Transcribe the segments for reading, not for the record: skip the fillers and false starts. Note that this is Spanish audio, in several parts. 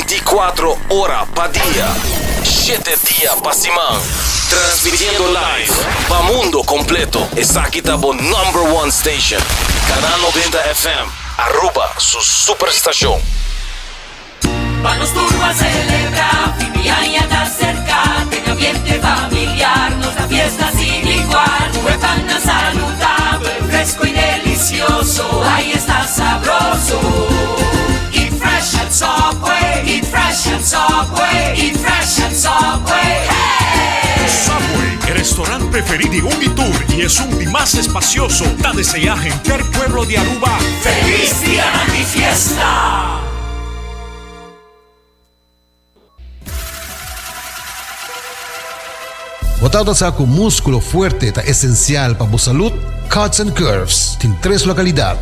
24 horas pa' día, 7 días pa' semana. Transmitiendo live pa' mundo completo. Es aquí tabo #1 station. Canal 90 FM. Aruba, su superestación. Vamos turbo a celebrar, fin de año está cerca, en ambiente familiar, nos da fiesta sin igual. Huepana saludable, fresco y delicioso, ahí está sabroso. Eat fresh at Subway, eat fresh at Subway, eat fresh at Subway, hey! Subway, el restaurante preferido de Unitour y es un día más espacioso. Da desear gente el pueblo de Aruba. ¡Feliz día de fiesta! Botado sa com músculo fuerte ta esencial para a salud, Cuts and Curves tem 3 localidades.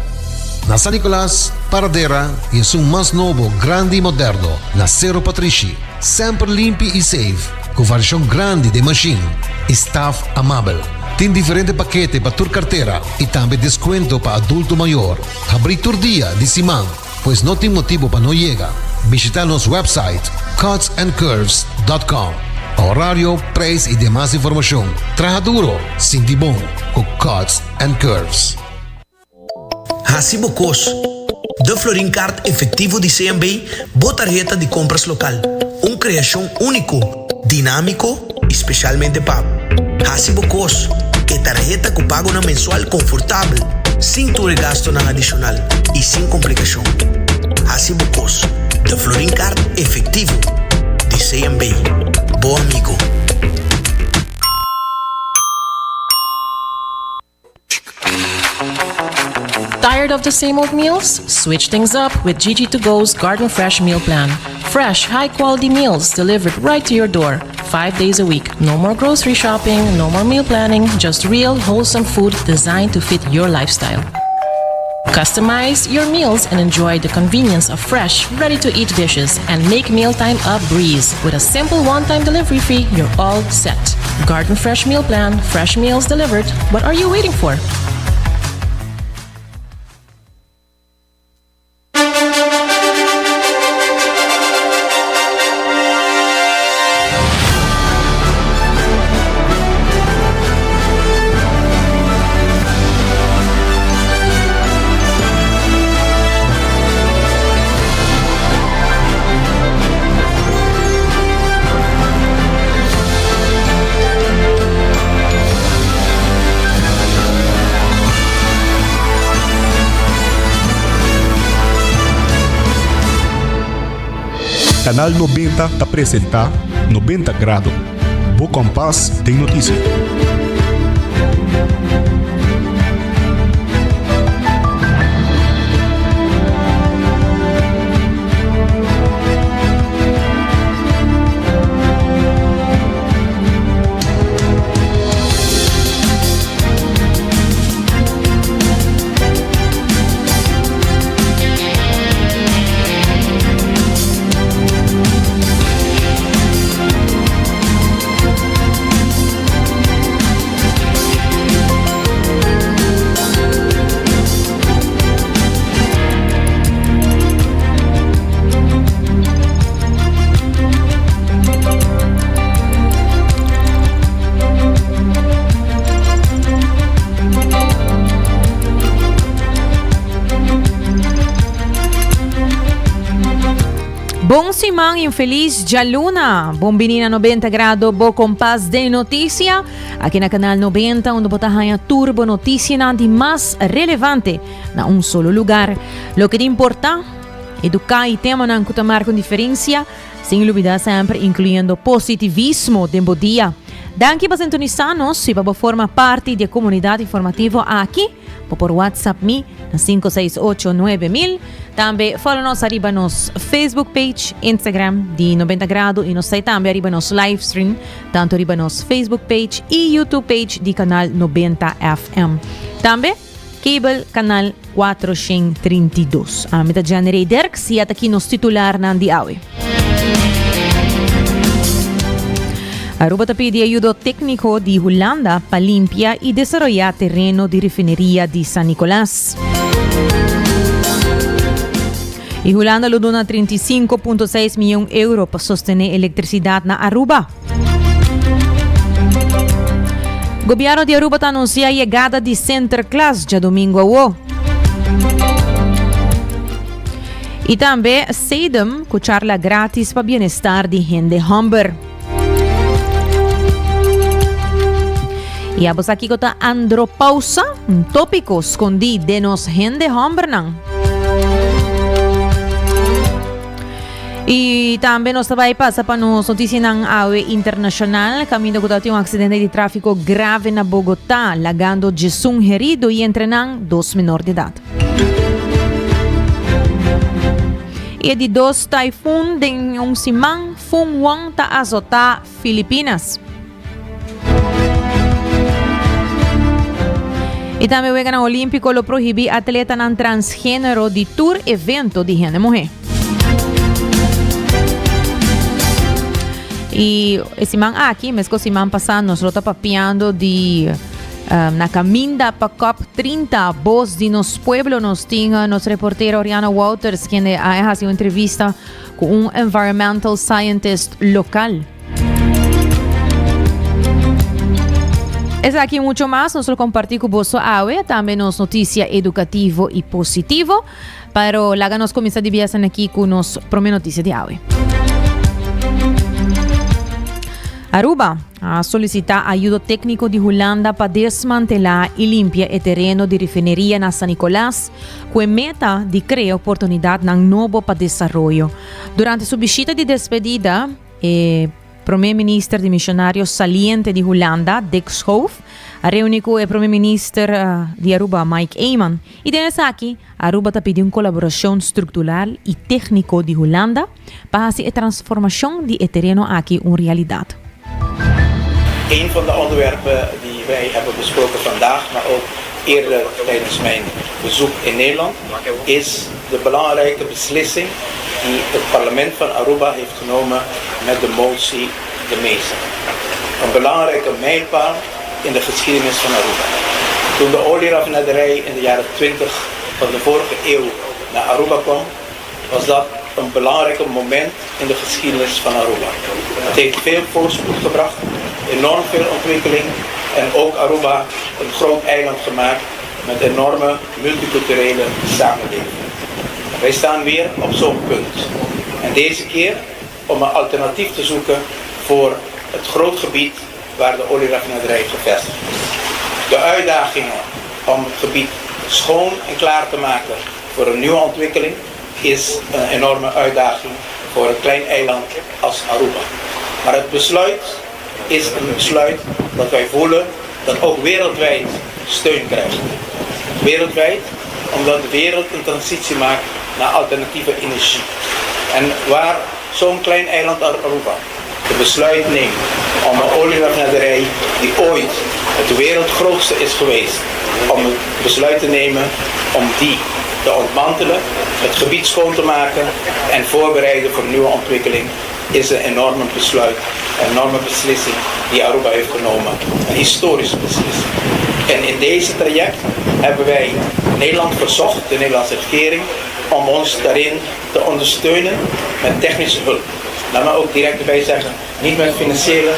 Na San Nicolás, Paradera e é um mais novo, grande e moderno, na Cerro Patrici. Sempre limpo e safe, com versão grande de machine. Staff amável. Tem diferente paquete para tua carteira e também desconto para adulto maior. Abrir todo dia de semana, pois não tem motivo para não chegar. Visitar nosso website cutsandcurves.com. Horário, preço e demais informação. Traja duro, sinti bom, com Cuts and Curves. Hasibo Cos, de Florin Card efetivo de CMB, boa tarjeta de compras local. Criação único, dinâmico, especialmente pago. Hasibo Cos, que tarjeta que pago na mensual confortável, sem tu gasto na adicional e sem complicação. Hasibo Cos, de Florin Card efetivo de CMB. Bom amigo. Tired of the same old meals? Switch things up with GG2Go's Garden Fresh Meal Plan. Fresh, high-quality meals delivered right to your door, 5 days a week. No more grocery shopping, no more meal planning, just real, wholesome food designed to fit your lifestyle. Customize your meals and enjoy the convenience of fresh, ready-to-eat dishes and make mealtime a breeze. With a simple one-time delivery fee, you're all set. Garden Fresh Meal Plan, fresh meals delivered. What are you waiting for? Canal 90 apresenta 90 Grado. Bo Compás tem notícia. Bom simang e um feliz dia luna. Bom menina 90 grado, bo compás de notícia. Aqui na Canal 90, onde botahanha turbo notícia na de mais relevante na um solo lugar. Lo que importa, educar e tema na cutamar com diferença, sem dúvida sempre incluindo positivismo de bom dia. Danke para sintonizar-nos e para formar parte da comunidade informativa aqui, por WhatsApp me na 5689000. Também follow-nos arriba nos Facebook page, Instagram de 90 grado e nos site também arriba nos live stream, tanto arriba nos Facebook page e YouTube page de canal 90 FM. Também cable canal 432. A meta generei Dirk se aqui nos titular na Andiawe. Aruba te pide ayuda técnico de Holanda para limpiar y desarrollar terreno de refinería de San Nicolás. E Holanda lo dona 35,6 milhões de euros para sostener eletricidade na Aruba. O governo de Aruba anuncia a chegada de Sinterklaas já domingo ao. E também Sedem com charla grátis para bem-estar de gente Humber. E vamos aqui com a andropausa, tópico escondido de nos gente Humber. E também nós vai passar para nos notícias na área internacional. Caminho que um acidente de tráfico grave na Bogotá, lagando 11 herido e entrenando 2 menores de idade. E de 2 taifun de um simang Fungwang ta azota Filipinas. E também o Egana Olímpico lo proíbe atleta nan transgênero de tour evento de gente mulher. E esse man aqui, mas que esse man passando, nós estamos papiando de na caminda para COP30, voz de nos pueblo, nos tinha nosso repórter Oriana Walters, que ha hecho uma entrevista com um environmental scientist local. Es aqui muito mais, nós compartimos com você hoje, também nos notícia educativo e positivo, para lá nós começar de viajar aqui com nos primeira notícia de hoje. Aruba a solicitar ajuda técnico de Holanda para desmantelar e limpar o terreno de refineria na San Nicolás, com meta de criar oportunidade na novo para desenvolvimento. Durante sua visita de despedida, o primeiro-ministro de missionários saliente de Holanda, Dick Schoof, reuniu com o primeiro-ministro de Aruba, Mike Eyman, e desde aqui, Aruba está pedindo colaboração estrutural e técnico de Holanda para fazer a transformação de terreno aqui uma realidade. Een van de onderwerpen die wij hebben besproken vandaag, maar ook eerder tijdens mijn bezoek in Nederland, is de belangrijke beslissing die het parlement van Aruba heeft genomen met de motie De Mesa. Een belangrijke mijlpaal in de geschiedenis van Aruba. Toen de olieraffinaderij in de jaren 20 van de vorige eeuw naar Aruba kwam, was dat een belangrijk moment in de geschiedenis van Aruba. Het heeft veel voorspoed gebracht, enorm veel ontwikkeling en ook Aruba een groot eiland gemaakt met enorme multiculturele samenleving. Wij staan weer op zo'n punt. En deze keer om een alternatief te zoeken voor het groot gebied waar de olieraffinaderij gevestigd is. De uitdagingen om het gebied schoon en klaar te maken voor een nieuwe ontwikkeling is een enorme uitdaging voor een klein eiland als Aruba. Maar het besluit is een besluit dat wij voelen dat ook wereldwijd steun krijgt. Wereldwijd, omdat de wereld een transitie maakt naar alternatieve energie. En waar zo'n klein eiland als Aruba de besluit neemt om een olieraffinaderij die ooit het wereldgrootste is geweest, om het besluit te nemen om die te ontmantelen, het gebied schoon te maken en voorbereiden voor nieuwe ontwikkeling, is een enorme besluit, een enorme beslissing die Aruba heeft genomen. Een historische beslissing. En in deze traject hebben wij Nederland verzocht, de Nederlandse regering, om ons daarin te ondersteunen met technische hulp. Laat me ook direct erbij zeggen, niet met financiële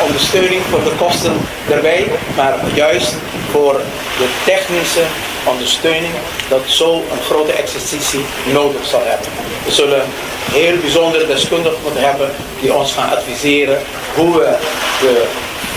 ondersteuning voor de kosten erbij, maar juist voor de technische ondersteuning dat zo'n grote exercitie nodig zal hebben. We zullen heel bijzondere deskundigen moeten hebben die ons gaan adviseren hoe we de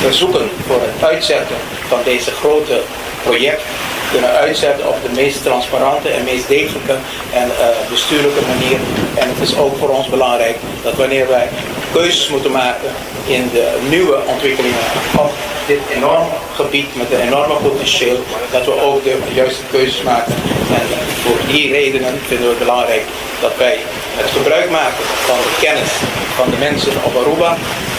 verzoeken voor het uitzetten van deze grote project kunnen uitzetten op de meest transparante en meest degelijke en bestuurlijke manier. En het is ook voor ons belangrijk dat wanneer wij keuzes moeten maken in de nieuwe ontwikkelingen op dit enorm gebied met een enorme potentieel, dat we ook de juiste keuzes maken. En voor die redenen vinden we het belangrijk dat wij het gebruik maken van de kennis van de mensen op Aruba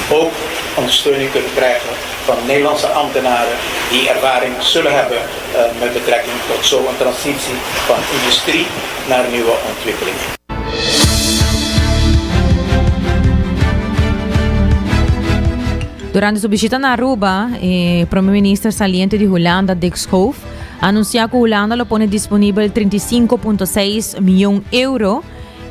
ook ondersteuning kunnen krijgen van Nederlandse ambtenaren die ervaring zullen hebben met betrekking tot zo'n transitie van industrie naar nieuwe ontwikkelingen. Durante sua visita na Aruba, o primeiro-ministro saliente de Holanda, Dick Schoof, anunciou que Holanda lo pone disponível 35,6 milhões de euros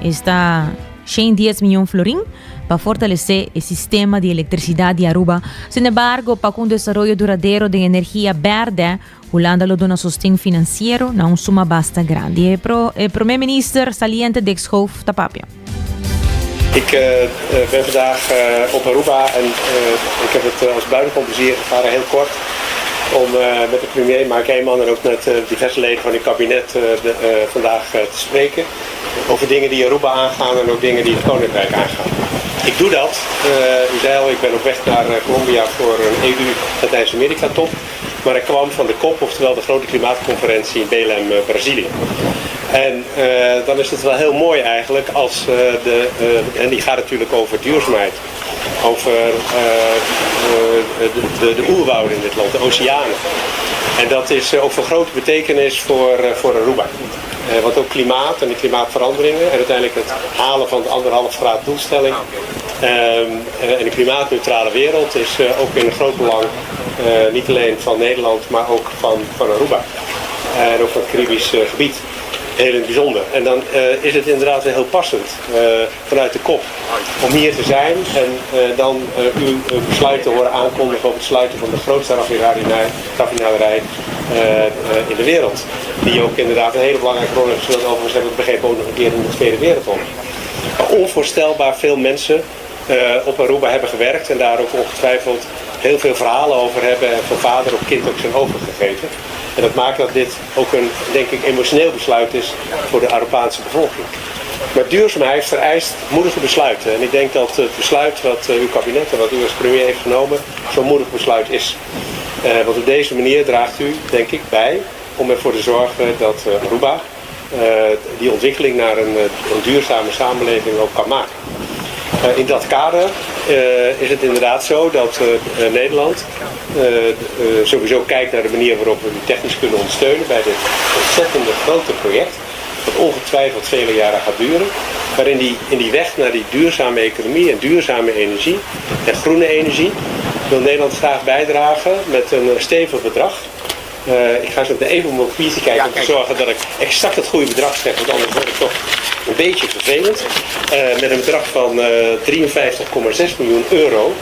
está 110 milhões de florim para fortalecer o sistema de eletricidade de Aruba. Sin embargo, para um desenvolvimento duradouro de energia verde, Holanda lo dona sostegno finanziario na summa basta grande. E premier-minister saliente Dick Schoof Tapapia. Ik ben vandaag op Aruba en ik heb het als buitengewoon plezier gevaren, heel kort, om met de premier, Mark Eenman, en ook met diverse leden van het kabinet vandaag te spreken over dingen die Aruba aangaan en ook dingen die het Koninkrijk aangaan. Ik doe dat, u zei al, ik ben op weg naar Colombia voor een EU Latijns-Amerika top, maar ik kwam van de COP, oftewel de grote klimaatconferentie in Belém, Brazilië. En dan is het wel heel mooi eigenlijk als en die gaat natuurlijk over duurzaamheid, over de oerwouden in dit land, de oceanen. En dat is ook van grote betekenis voor Aruba. Want ook klimaat en de klimaatveranderingen en uiteindelijk het halen van de 1,5 graad doelstelling en een klimaatneutrale wereld is ook in groot belang, niet alleen van Nederland, maar ook van Aruba. En ook van het Caribisch gebied. Heel in het bijzonder. En dan is het inderdaad heel passend vanuit de kop om hier te zijn en dan uw besluit te horen aankondigen over het sluiten van de grootste raffinaderij in de wereld. Die ook inderdaad een hele belangrijke rol heeft gespeeld. Overigens hebben we het begrepen ook nog een keer in de Tweede Wereldoorlog. Onvoorstelbaar veel mensen op Aruba hebben gewerkt en daar ook ongetwijfeld heel veel verhalen over hebben en van vader op kind ook zijn overgegeven. En dat maakt dat dit ook een, denk ik, emotioneel besluit is voor de Arubaanse bevolking. Maar duurzaamheid vereist moedige besluiten. En ik denk dat het besluit wat uw kabinet en wat u als premier heeft genomen zo'n moedig besluit is. Want op deze manier draagt u, denk ik, bij om ervoor te zorgen dat Aruba die ontwikkeling naar een duurzame samenleving ook kan maken. In dat kader is het inderdaad zo dat Nederland sowieso kijkt naar de manier waarop we u technisch kunnen ondersteunen bij dit ontzettende grote project, dat ongetwijfeld vele jaren gaat duren. Maar in die weg naar die duurzame economie en duurzame energie en groene energie wil Nederland graag bijdragen met een stevig bedrag. Ik ga zo even op mijn papiertje kijken om te zorgen dat ik exact het goede bedrag zeg, want anders wordt het toch een beetje vervelend. Met een bedrag van 53,6 miljoen euro.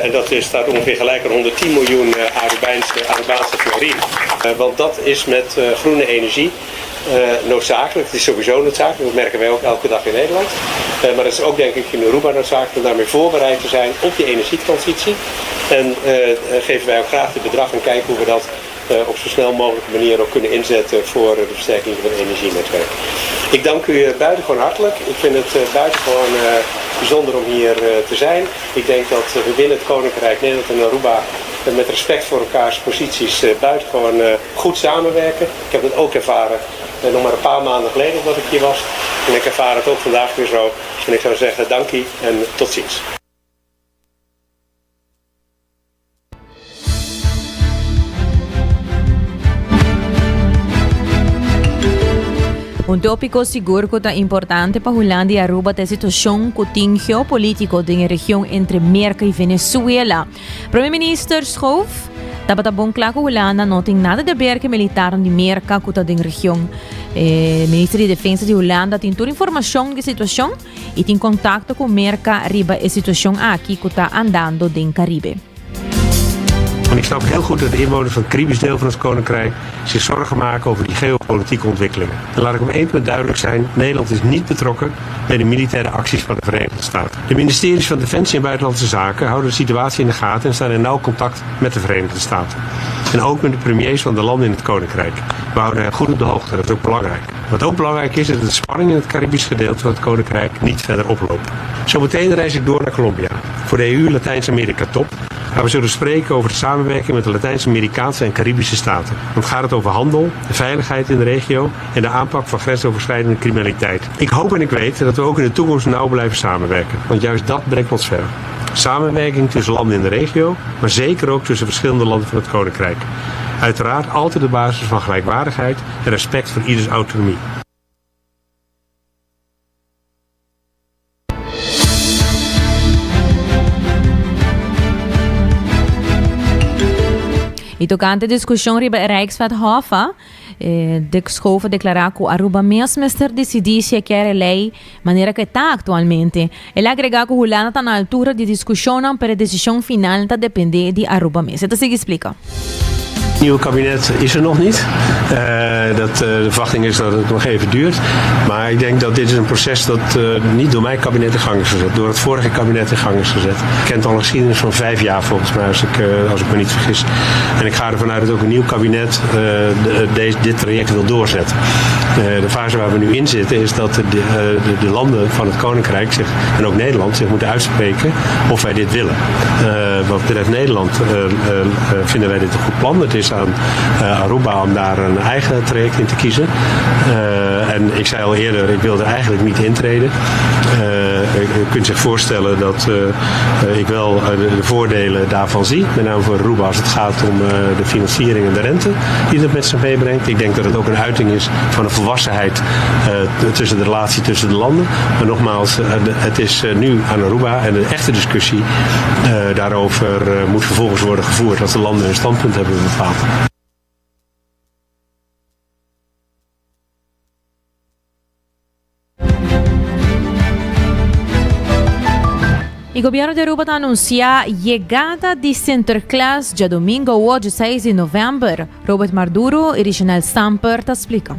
En dat staat ongeveer gelijk aan 110 miljoen Arubaanse florine. Want dat is met groene energie noodzakelijk. Het is sowieso noodzakelijk, dat merken wij ook elke dag in Nederland. Maar het is ook denk ik in Aruba noodzakelijk om daarmee voorbereid te zijn op die energietransitie. En geven wij ook graag dit bedrag en kijken hoe we dat op zo snel mogelijke manier ook kunnen inzetten voor de versterking van het energienetwerk. Ik dank u buitengewoon hartelijk. Ik vind het buitengewoon bijzonder om hier te zijn. Ik denk dat we binnen het Koninkrijk Nederland en Aruba met respect voor elkaars posities buitengewoon goed samenwerken. Ik heb het ook ervaren nog maar een paar maanden geleden dat ik hier was. En ik ervaar het ook vandaag weer zo. En ik zou zeggen dank u en tot ziens. Un tópico seguro que é importante para Holanda e Aruba é a situação geopolítica da região entre América e Venezuela. Primeiro-minister Schoof estava bom claro que Holanda não tem nada a ver com militar de América que está na região. O ministro de Defesa de Holanda tem toda a informação da situação e tem contato com América arriba a situação aqui que está andando no Caribe. En ik snap heel goed dat de inwoners van het Caribisch deel van het Koninkrijk zich zorgen maken over die geopolitieke ontwikkelingen. En laat ik om één punt duidelijk zijn, Nederland is niet betrokken bij de militaire acties van de Verenigde Staten. De ministeries van Defensie en Buitenlandse Zaken houden de situatie in de gaten en staan in nauw contact met de Verenigde Staten. En ook met de premiers van de landen in het Koninkrijk. We houden hen goed op de hoogte, dat is ook belangrijk. Wat ook belangrijk is dat de spanning in het Caribisch gedeelte van het Koninkrijk niet verder oploopt. Zometeen reis ik door naar Colombia voor de EU Latijns-Amerika top. Waar we zullen spreken over de samenwerking met de Latijns-Amerikaanse en Caribische staten. Dan gaat het over handel, de veiligheid in de regio en de aanpak van grensoverschrijdende criminaliteit. Ik hoop en ik weet dat we ook in de toekomst nauw blijven samenwerken, want juist dat brengt ons verder. Samenwerking tussen landen in de regio, maar zeker ook tussen verschillende landen van het Koninkrijk. Uiteraard altijd op basis van gelijkwaardigheid en respect voor ieders autonomie. E tocante a discussão riba Rijksvaarthaven, de Schouwen declarar que Aruba mesmo está decidir se quer lei maneira que está atualmente. Ele agregar que o Hulana está na altura de discussão para a decisão final está depender de Aruba mesmo. Então, se explica. Het nieuwe kabinet is er nog niet. De verwachting is dat het nog even duurt. Maar ik denk dat dit is een proces dat niet door mijn kabinet in gang is gezet. Door het vorige kabinet in gang is gezet. Het kent al een geschiedenis van 5 jaar volgens mij, als ik me niet vergis. En ik ga ervan uit dat ook een nieuw kabinet dit traject wil doorzetten. De fase waar we nu in zitten is dat de landen van het Koninkrijk en ook Nederland zich moeten uitspreken of wij dit willen. Wat betreft Nederland vinden wij dit een goed plan. Het is aan Aruba om daar een eigen traject in te kiezen. En ik zei al eerder, ik wilde eigenlijk niet intreden. U kunt zich voorstellen dat ik wel de voordelen daarvan zie. Met name voor Aruba als het gaat om de financiering en de rente die dat met zich meebrengt. Ik denk dat het ook een uiting is van een volwassenheid tussen de relatie tussen de landen. Maar nogmaals, het is nu aan Aruba en de echte discussie daarover moet vervolgens worden gevoerd als de landen hun standpunt hebben bepaald. O governo de Aruba anuncia chegada de Sinterklaas dia domingo, hoje 6 de novembro. Robert Maduro, original Stamper, te explica.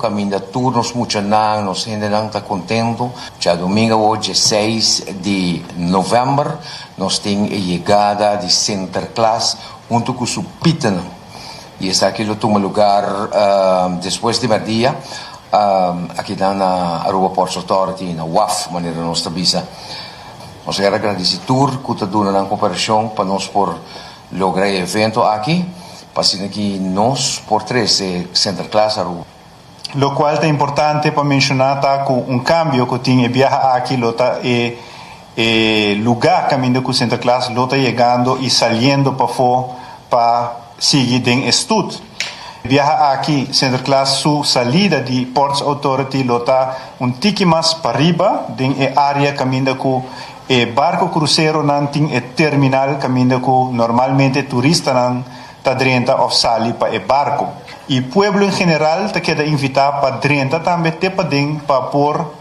Caminho turnos muchanan, nos gente não está contento. Já domingo hoje 6 de novembro, nós temos a chegada de Sinterklaas junto com su pitana. E esse aqui lo toma lugar depois de meio-dia, aqui na Aruba Ports Authority, na WAF, maneira nossa visa. Nós queremos agradecer tudo que está dando na cooperação para nós por lograr o evento aqui, para que nós por três Sinterklaas Aruba. Lo cual é importante para mencionar com cambio que tem viaja aqui lota lugar caminho com Sinterklaas lota chegando e saindo para fora para seguir den estudo. Viaja aqui Sinterklaas su salida de Ports Authority lota tique mais para riba den área caminho com barco cruzeiro nan tem terminal caminho com normalmente turista nan tá drenta of sali para barco. E o pueblo em geral te queda invitar para drenta também te pedem para por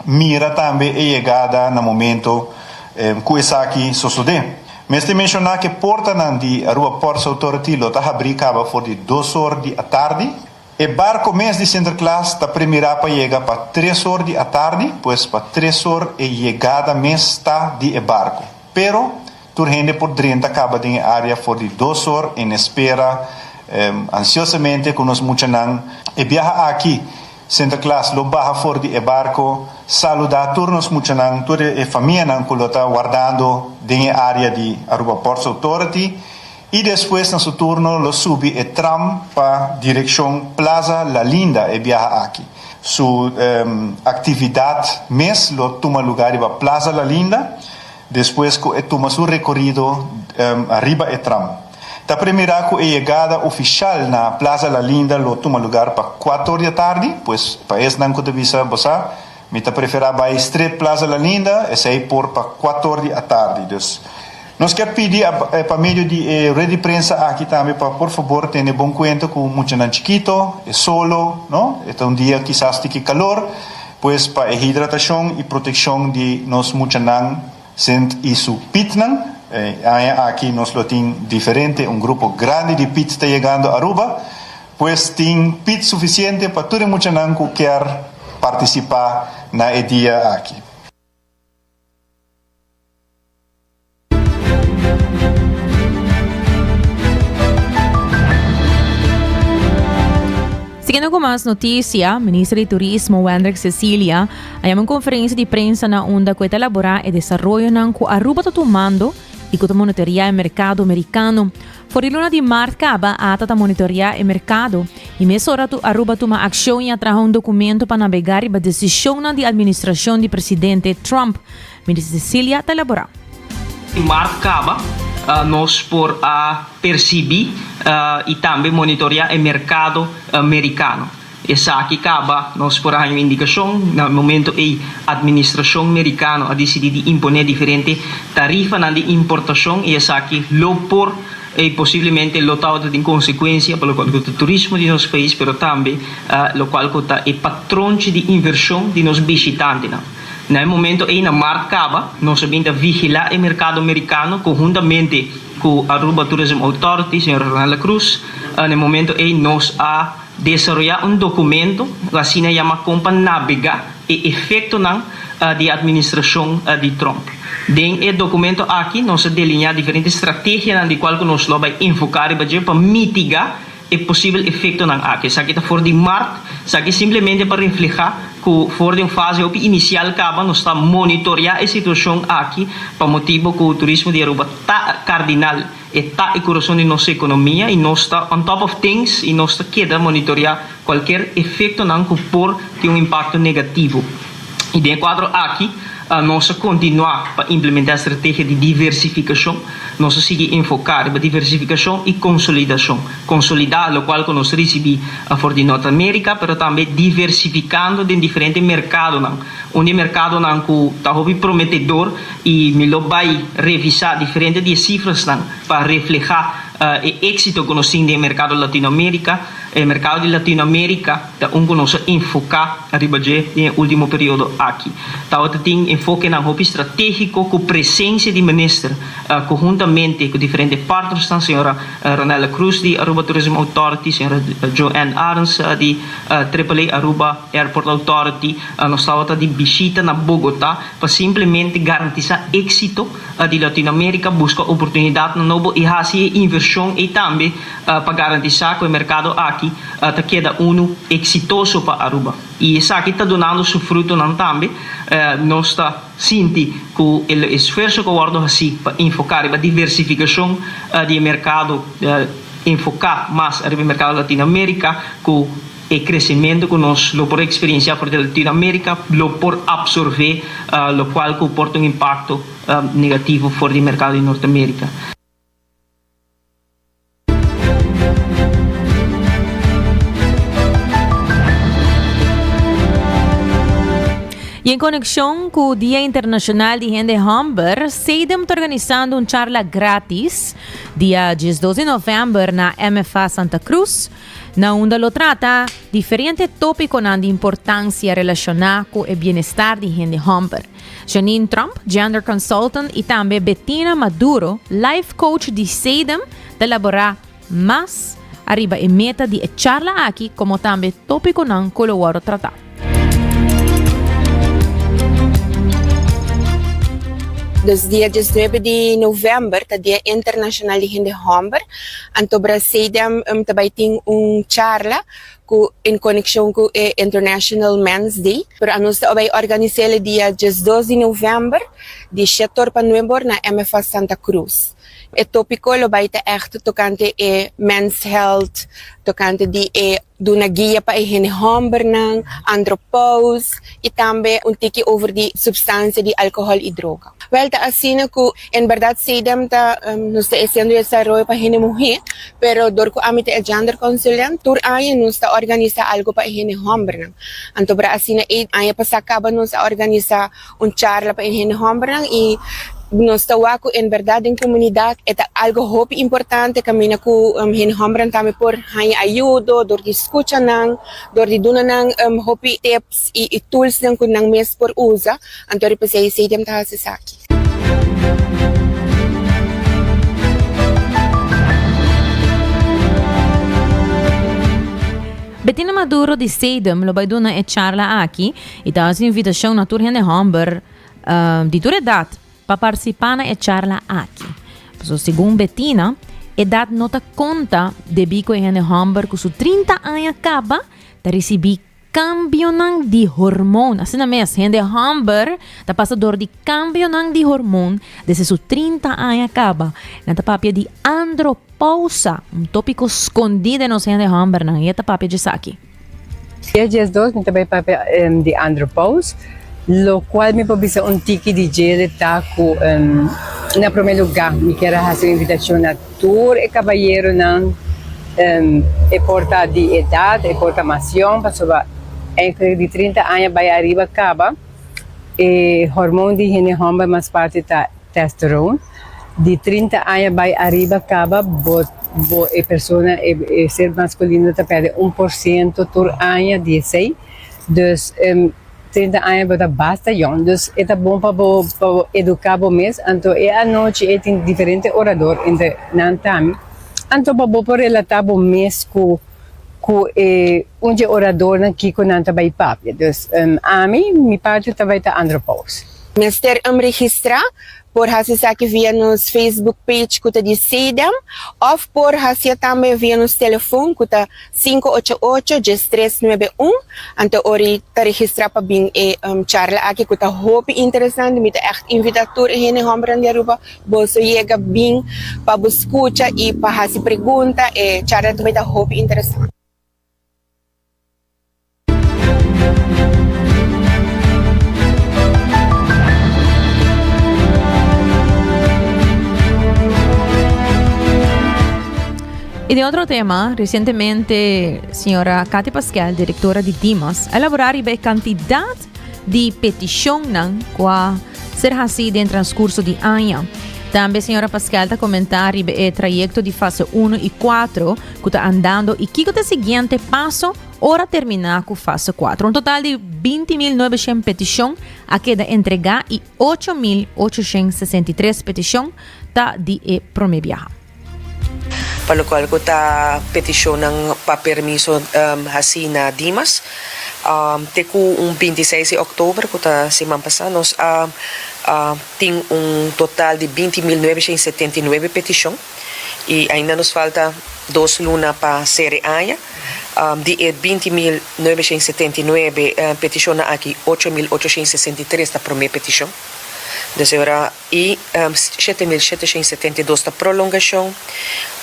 mira também a chegada no momento que isso aqui sucede. Mas te mencionar que porta nan de Aruba Ports Authority lo tá abrir caba for de 2 horas da tarde. E barco mês de Sinterklaas tá primeira para chegar para 3 horas da tarde, pois para 3 horas a chegada mês está de barco. Pero tu gente por drenta acaba de área for de 2 horas em espera ansiosamente con los muchanan e viaja aquí Sinterklaas lo baja for di barco saluda turnos muchanan toda e familia nan colota guardando de área de Aruba Ports Authority y después en su turno lo subi e tram pa dirección Plaza La Linda e viaja aquí su actividad mes lo toma lugar en Plaza La Linda después toma su recorrido arriba e tram. Da primeira chegada oficial na Plaza La Linda lo toma lugar para 4 horas da tarde, pois para esse não que visa você, me tá preferir by Street Plaza La Linda, esse aí por para 4 horas da tarde. Dus nós quer pedir para meio de rede prensa aqui também para por favor tenha bom conta com muito nan chiquito, é solo, não? É dia quizás de calor, pois para a hidratação e proteção de nós muito nan sent e su pitnan. Aquí nos lo tiene diferente, un grupo grande de pits está llegando a Aruba, pues tiene pits suficiente para todo el mundo que quiera participar en el día aquí. Seguindo com mais notícia, ministra de Turismo Wendrick Cecilia hay uma conferência de prensa na onda que elaborar e desenvolver que Aruba está tomando e que monitorear o mercado americano. Por luna de março, acaba a monitorear o mercado e mês hora Aruba toma ação e atrás documento para navegar e a decisão de administração do presidente Trump. Ministra Cecilia está elaborando. Em março, acaba nós por perceber e também monitorear o mercado americano. essa aqui acaba, nós por uma indicação, no momento a administração americana a decidido imponer diferente tarifa na de importação e essa aqui lo por e possivelmente lotado de consequência pelo qual o turismo de nosso país, pero também lo qual é patrão de inversão de nos visitantes. No momento na marcaba, nós vamos vigilar o mercado americano conjuntamente com a Aruba Tourism Authority, senhora Ronaldo Cruz. No momento nós a desarrollar documento, assim se chama como navegar e efeito de administração de Trump. Dentro do documento aqui, nós delineamos diferentes estratégias de qual nós vamos enfocar para mitigar o possível efeito aqui. Isso aqui está fora de marco, isso aqui simplesmente para refletir que fora de uma fase inicial nós estamos monitoreando a situação aqui para motivo que o turismo de Aruba está cardinal e está em coração de nossa economia e nós está on top of things e nós está queda monitorear qualquer efeito que pode ter impacto negativo. E dentro do quadro aqui, nós continuar para implementar a estratégia de diversificação, nós seguir enfocar para diversificação e consolidação. Consolidar o qual nós recebemos fora de Norte América, mas também diversificando em diferentes mercados. Onde mercado que está prometedor e me lo vai revisar diferentes cifras para refletir o êxito que nós temos no mercado Latinoamérica. O mercado de Latinoamérica é que nós enfocar no último período aqui. Então, tem enfoque na roupa estratégico com presença de ministro conjuntamente com diferentes partners, a senhora Ronaldo Cruz de Aruba Tourism Authority, a senhora Joanne Arns de AAA Aruba Airport Authority, nós estamos de visita na Bogotá para simplesmente garantizar êxito de Latinoamérica, buscar oportunidade no novo e fazer inversão e também para garantizar que o mercado aqui queda exitoso para Aruba. E isso aqui está dando seu fruto também. Nós está sentindo que o esforço que o governo faz para enfocar a diversificação do mercado, enfocar mais no mercado Latinoamérica, com o crescimento que nós por experienciar por Latinoamérica, por absorver, o qual comporta impacto negativo fora do mercado de Norte América. E em conexão com o Dia Internacional de Gente Humber, SEIDEM está organizando uma charla grátis dia 12 de novembro na MFA Santa Cruz, na onde lo trata diferentes tópicos de importância relacionada com o bem-estar de gente Humber. Janine Trump, Gender Consultant, e também Bettina Maduro, Life Coach de SEIDEM, de elaborar mais arriba a meta de charla aqui, como também tópico não colabora tratar. Dus dia 19 de novembro, tá Dia Internacional de Gente Humber. Anto Brasilem também tem charla em conexão com o International Men's Day. Pero nós também organizamos dia 12 de novembro, de 7 para 9 na MFA Santa Cruz. O tópico vai estar echt tocante men's health, tocante de uma guia para a gente humber ng andropause e também tiki over de substância de álcool e droga. Well, ta assim que em verdade SEIDEM ta nos está fazendo desarrollo para a gente mulher, pero dor ko amit a gender consultant, tur ay nos está organizar algo para a gente humber. Anto para assim ay pasacaba nos organizar charla para a gente humber e nós estamos em verdade em comunidade é algo muito importante caminha com gente humber também por ajuda, dor de escuta nang, dor de duna nang hopi tips e tools nang kun nang mes por usa, antori pa say SEIDEM ta sa aqui. Bettina Maduro de SEIDEM lo vai duna e charla aqui e dá a invitação na turma de Humber de toda idade para participar na charla aqui. So, segundo Bettina, a idade não conta de bico em Humber que 30 anos acaba de receber cambio de hormônio. Assim mesmo, gente Humber está passador de cambio de hormônio desde 30 anos acaba. Na papia de andropausa, tópico escondido nos gente Humber, na esta papia de aqui. Dia 12, também papia de andropausa. Lo qual me pabisa tiki de gel taco na primeiro lugar me quero fazer uma invitação a todos e cavalheiro porta de idade, porta mação, para entre de 30 anos vai arriba acaba, hormônio de gene homem mais parte da testosterona, de 30 anos vai arriba acaba, a pessoa ser masculino tá perde 1% por ano de 16, dus 30 anos bota basta jong, dus é bom para educar o mês, então a noite tem diferente orador entre nantami, então para relatar o mês com orador aqui com nanta vai papia, dus a mim mi parte também tá Andropause. Mister registrar por aqui via nos Facebook page kuta de SEDAM, ou por hasia também via nos telefone kuta 588-391, então ori ta registrar para bem charla aqui kuta hope interessante, mita echt invitator hene hombran de Aruba, bolso chega bem para escuta e para hasi pergunta charla também ta hope interessante. Y de otro tema, recientemente, señora Katy Pascal, directora de Dimas, elaborar la cantidad de peticiones que ser así en el transcurso de año. También, señora Pascal, está comentar el trayecto de fase 1 y 4 que está andando y que es el siguiente paso para terminar con fase 4. Un total de 20.900 peticiones a queda entregar y 8.863 peticiones está de promedio. Para lo cual kita peticionan pa permiso hasina Dimas. Teku un 26 de octubre kuta semana pasada nos tem un total de 20.979 petición y ainda nos falta 2 lunas para ser año. De 20.979 peticiones aquí 8.863 la primera petición. Desde ahora, y 7.772 da prolongação,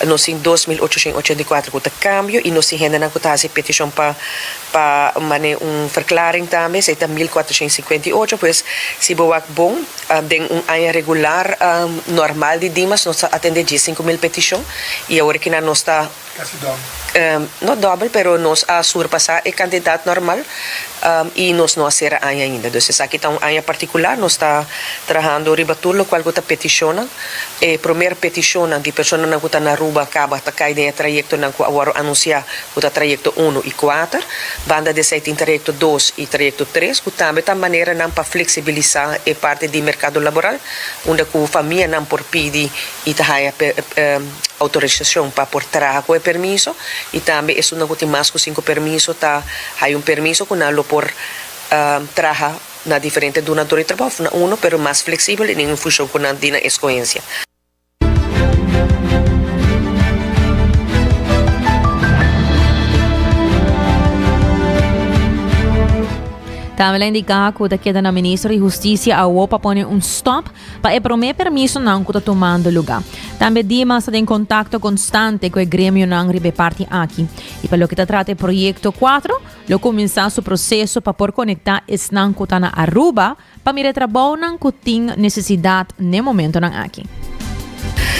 nós em 2.884 com cambio e nós ainda não temos petição para verklaring também, se está 1.458, pues se boa bom, tem ano regular normal de Dimas, nós atende 5.000 petição e agora que nós está quase dobro. Não dobro, pero nós a surpassar o candidato normal e nós não ser ano ainda. Então, aqui está ano particular, nós está trabalhando riba tudo, qual gota peticiona. A primeira peticiona de pessoa na gota na Aruba acaba tá cair de trajecto na que agora anunciar gota trajecto 1 e 4, banda de 7 em trajecto 2 e trajecto 3, que também tá maneira não para flexibilizar a parte de mercado laboral, onde a família não por pedir e tá autorização para por trabalho com permiso e também isso não tem mais que 5 permiso tá hay um permiso com não por trabalhar na diferente donador de trabalho uno pero mais flexível e em função com a dina escolhência. Também indica que queda na ministra de Justiça a UOPA pone stop para o primeiro permiso não que está tomando lugar. Também Dimas está em contato constante com o grêmio não ribe parte aqui. E para o que trata o projeto 4, lo começar o processo para por conectar esse não que está na Aruba para mirar trabalho não que tem necessidade no momento não aqui.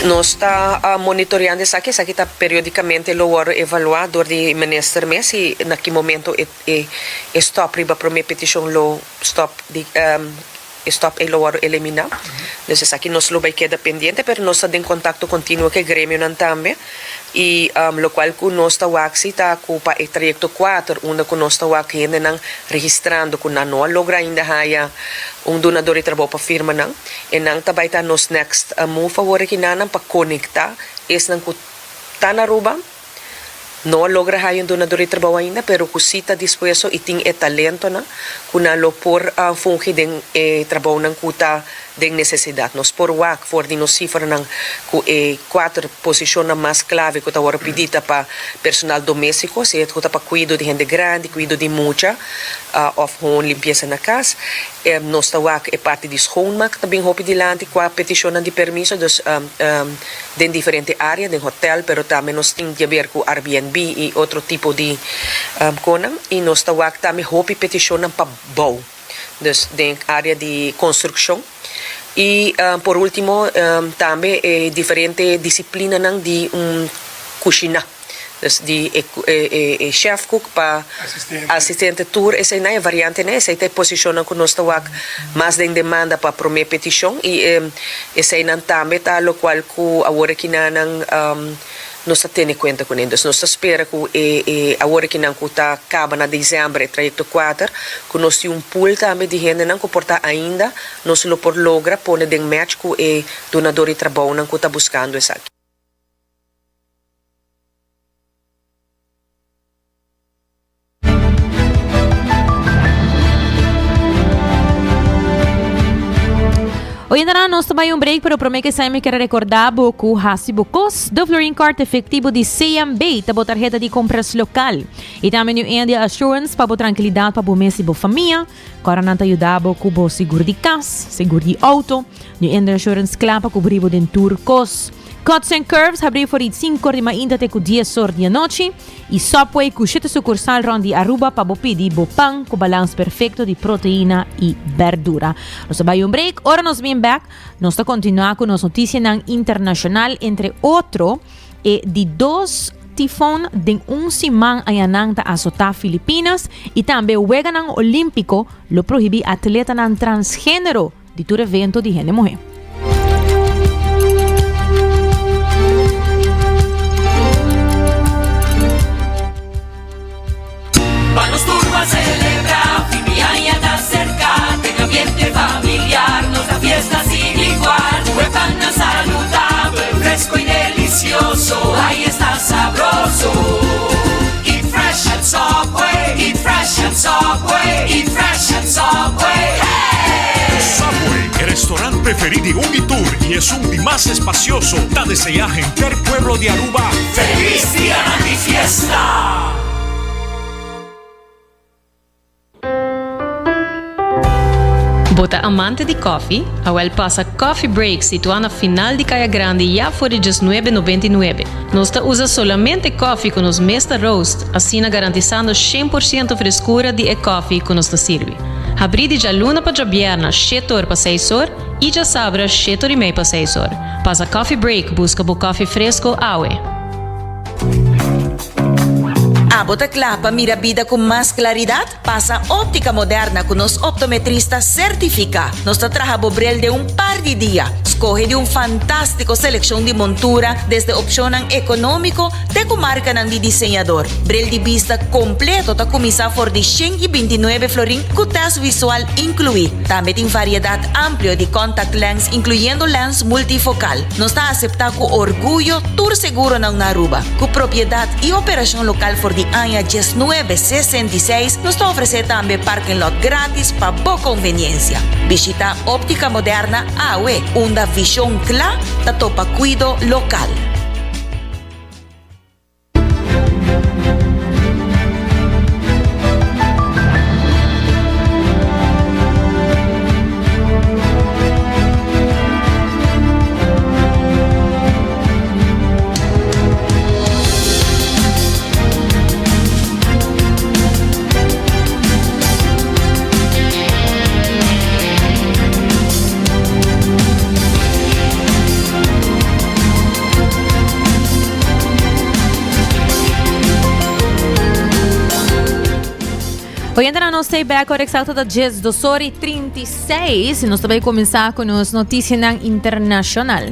Nós está monitoreando isso aqui está periodicamente lo evaluado de ministro mês e naquele momento stop riba para minha petição lo stop de stop e lo eliminar. Então aqui nós lo vai quedar pendiente, pero nós está em contato contínuo com o grêmio também e lo qual que nós está está com o trajecto 4 onde que nós está ainda registrando que não logra ainda haya donador de trabalho para firma não e não também está nos next move agora que não para conectar esse não que está na Aruba não logra haya donador de trabalho ainda pero que se está disposto e tem talento não que não por fungir de trabalho não que está de necessidade. Nós por WAC, for de nos cifra não que 4 posições mais clave que está agora pedida para personal doméstico, se é que está para cuidado de gente grande, cuidado de muita, of home limpeza na casa. Nós está WAC é parte de schoonmaak, também hopi dilante com a petição de permiso, dus de diferente área, de hotel, pero também nós tem de ver com Airbnb e outro tipo de conan, e nós está WAC também hopi petição para bau, dus de área de construção. E por último também diferente disciplina de cozinha Dus die chef cook pa assistente tour esa na variante ne esa te posiciona con nosta wak mas den demanda pa prome petition e esa nan tambe ta lo qual ku awore kinanang nossa tiene cuenta con ellos. Nossa espera que agora que não está acaba na dezembro trajecto 4, que nós tem pool também de gente não comporta ainda, nós lo por logra pone den match que donador de trabalho não está buscando essa. Hoy en día nos tomamos un break, pero prometo que me quiero recordar que hasi bukos do Flooring Card efectivo de CMB, tabo tarjeta de compras local. E também o India Assurance para tranquilidade para o mês e a família. Agora não te ajudava com o seguro de casa, seguro de auto. O India Assurance clapa cobrir o tour cos. Cuts and Curves abriu por 5 de mainda até 10 horas da noite e Subway com 7 sucursal rondi Aruba para pedir pão com balanço perfeito de proteína e verdura. Nós vamos um break, ora nós vem back. Nós vamos continuar com as notícias internacional, entre outro, de 2 tifón de semana ayanang ta azotar Filipinas e também o Weganang Olímpico lo prohíbe atleta nan transgênero de todo evento de gente mulher. Vamos turbo a celebrar, Fimiaya está cerca, tenga ambiente familiar, nos da fiesta sin igual, pan saludable, fresco y delicioso, ahí está sabroso. Eat fresh at Subway, eat fresh at Subway, eat fresh at Subway, hey! Subway, el restaurante preferido de Unitour y es un más espacioso. Da desea gente el pueblo de Aruba. ¡Feliz día de fiesta! Bota amante de coffee, a passa Coffee Break situado na final de Caia Grande já por $19,99. Nós usa solamente coffee com os Mesta Roast, assim garantizando 100% frescura de coffee que nos serve. Abrir de jaluna para jabierna, 7 horas para 6 horas e já sabra 7 horas e meia para 6 horas. Passa Coffee Break, busca o coffee fresco awe. Bota clapa, mira vida con más claridad. Pasa óptica moderna con los optometristas certificados. Nos trabaja bobrel de un par de días. Escoge de un fantástico selección de montura desde opción económico de comarca de diseñador. Brel de vista completo ta comisa por de 129 florín con test visual incluido. También tiene variedad amplia de contact lens incluyendo lens multifocal. Nos está aceptado con orgullo tour seguro en Aruba. Con propiedad y operación local por de año 1966 nos ofrece también parking lot gratis para boa conveniencia. Visita óptica moderna AWE, una visión clara da topa cuido local. Hoy en día nos stay back ahora exacto da 10:36 e nós também começar com as notícias internacional.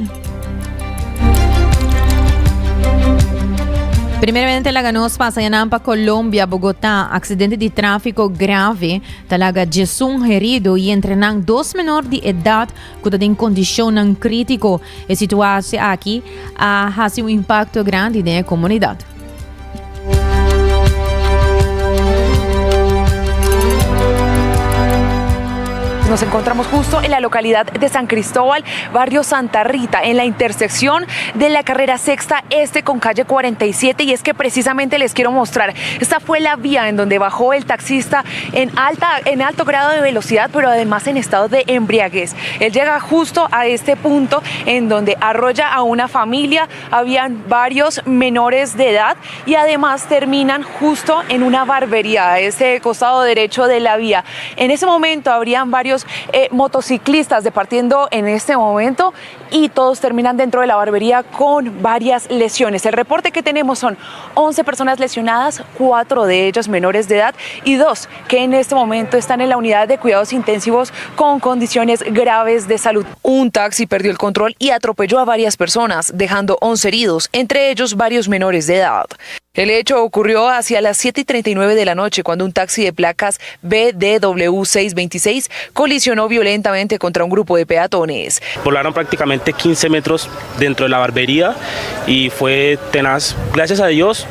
Primeiramente, nos passa em Colombia, Bogotá, acidente de tráfico grave, talaga 11 herido e entre 2 menores de idade que estão em condição crítica. A situação aqui ha um impacto grande na comunidade. Nos encontramos justo en la localidad de San Cristóbal, barrio Santa Rita, en la intersección de la carrera sexta este con calle 47, y es que precisamente les quiero mostrar, esta fue la vía en donde bajó el taxista en alto grado de velocidad, pero además en estado de embriaguez. Él llega justo a este punto en donde arrolla a una familia, habían varios menores de edad y además terminan justo en una barbería, a ese costado derecho de la vía. En ese momento habrían varios varios motociclistas departiendo en este momento y todos terminan dentro de la barbería con varias lesiones. El reporte que tenemos son 11 personas lesionadas, 4 de ellas menores de edad y 2 que en este momento están en la unidad de cuidados intensivos con condiciones graves de salud. Un taxi perdió el control y atropelló a varias personas, dejando 11 heridos, entre ellos varios menores de edad. El hecho ocurrió hacia las 7:39 de la noche cuando un taxi de placas BDW 626 colisionó violentamente contra un grupo de peatones. Volaron prácticamente 15 metros dentro de la barbería y fue tenaz. Gracias a Dios,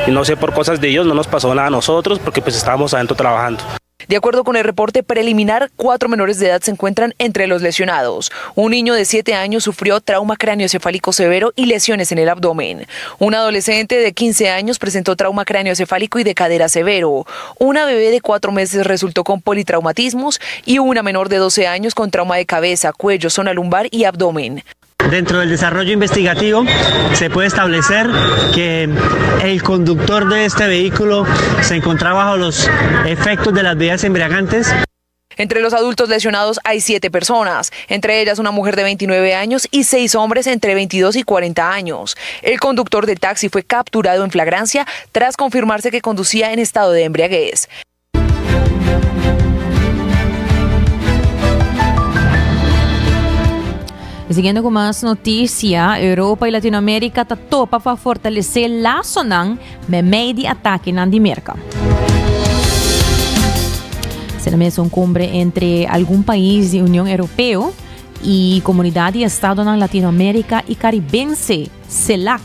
y no sé, por cosas de Dios no nos pasó nada a nosotros porque pues estábamos adentro trabajando. De acuerdo con el reporte preliminar, 4 menores de edad se encuentran entre los lesionados. Un niño de 7 años sufrió trauma craneoencefálico severo y lesiones en el abdomen. Un adolescente de 15 años presentó trauma craneoencefálico y de cadera severo. Una bebé de 4 meses resultó con politraumatismos y una menor de 12 años con trauma de cabeza, cuello, zona lumbar y abdomen. Dentro del desarrollo investigativo se puede establecer que el conductor de este vehículo se encontraba bajo los efectos de las bebidas embriagantes. Entre los adultos lesionados hay 7 personas, entre ellas una mujer de 29 años y 6 hombres entre 22 y 40 años. El conductor del taxi fue capturado en flagrancia tras confirmarse que conducía en estado de embriaguez. Siguiendo con más noticia, Europa y Latinoamérica topa para fortalecer laço ng meio de ataque na Dinamarca. Será mesmo uma cumbre entre algum país da União Europeia e comunidade e Estado na Latinoamérica e Caribense, CELAC.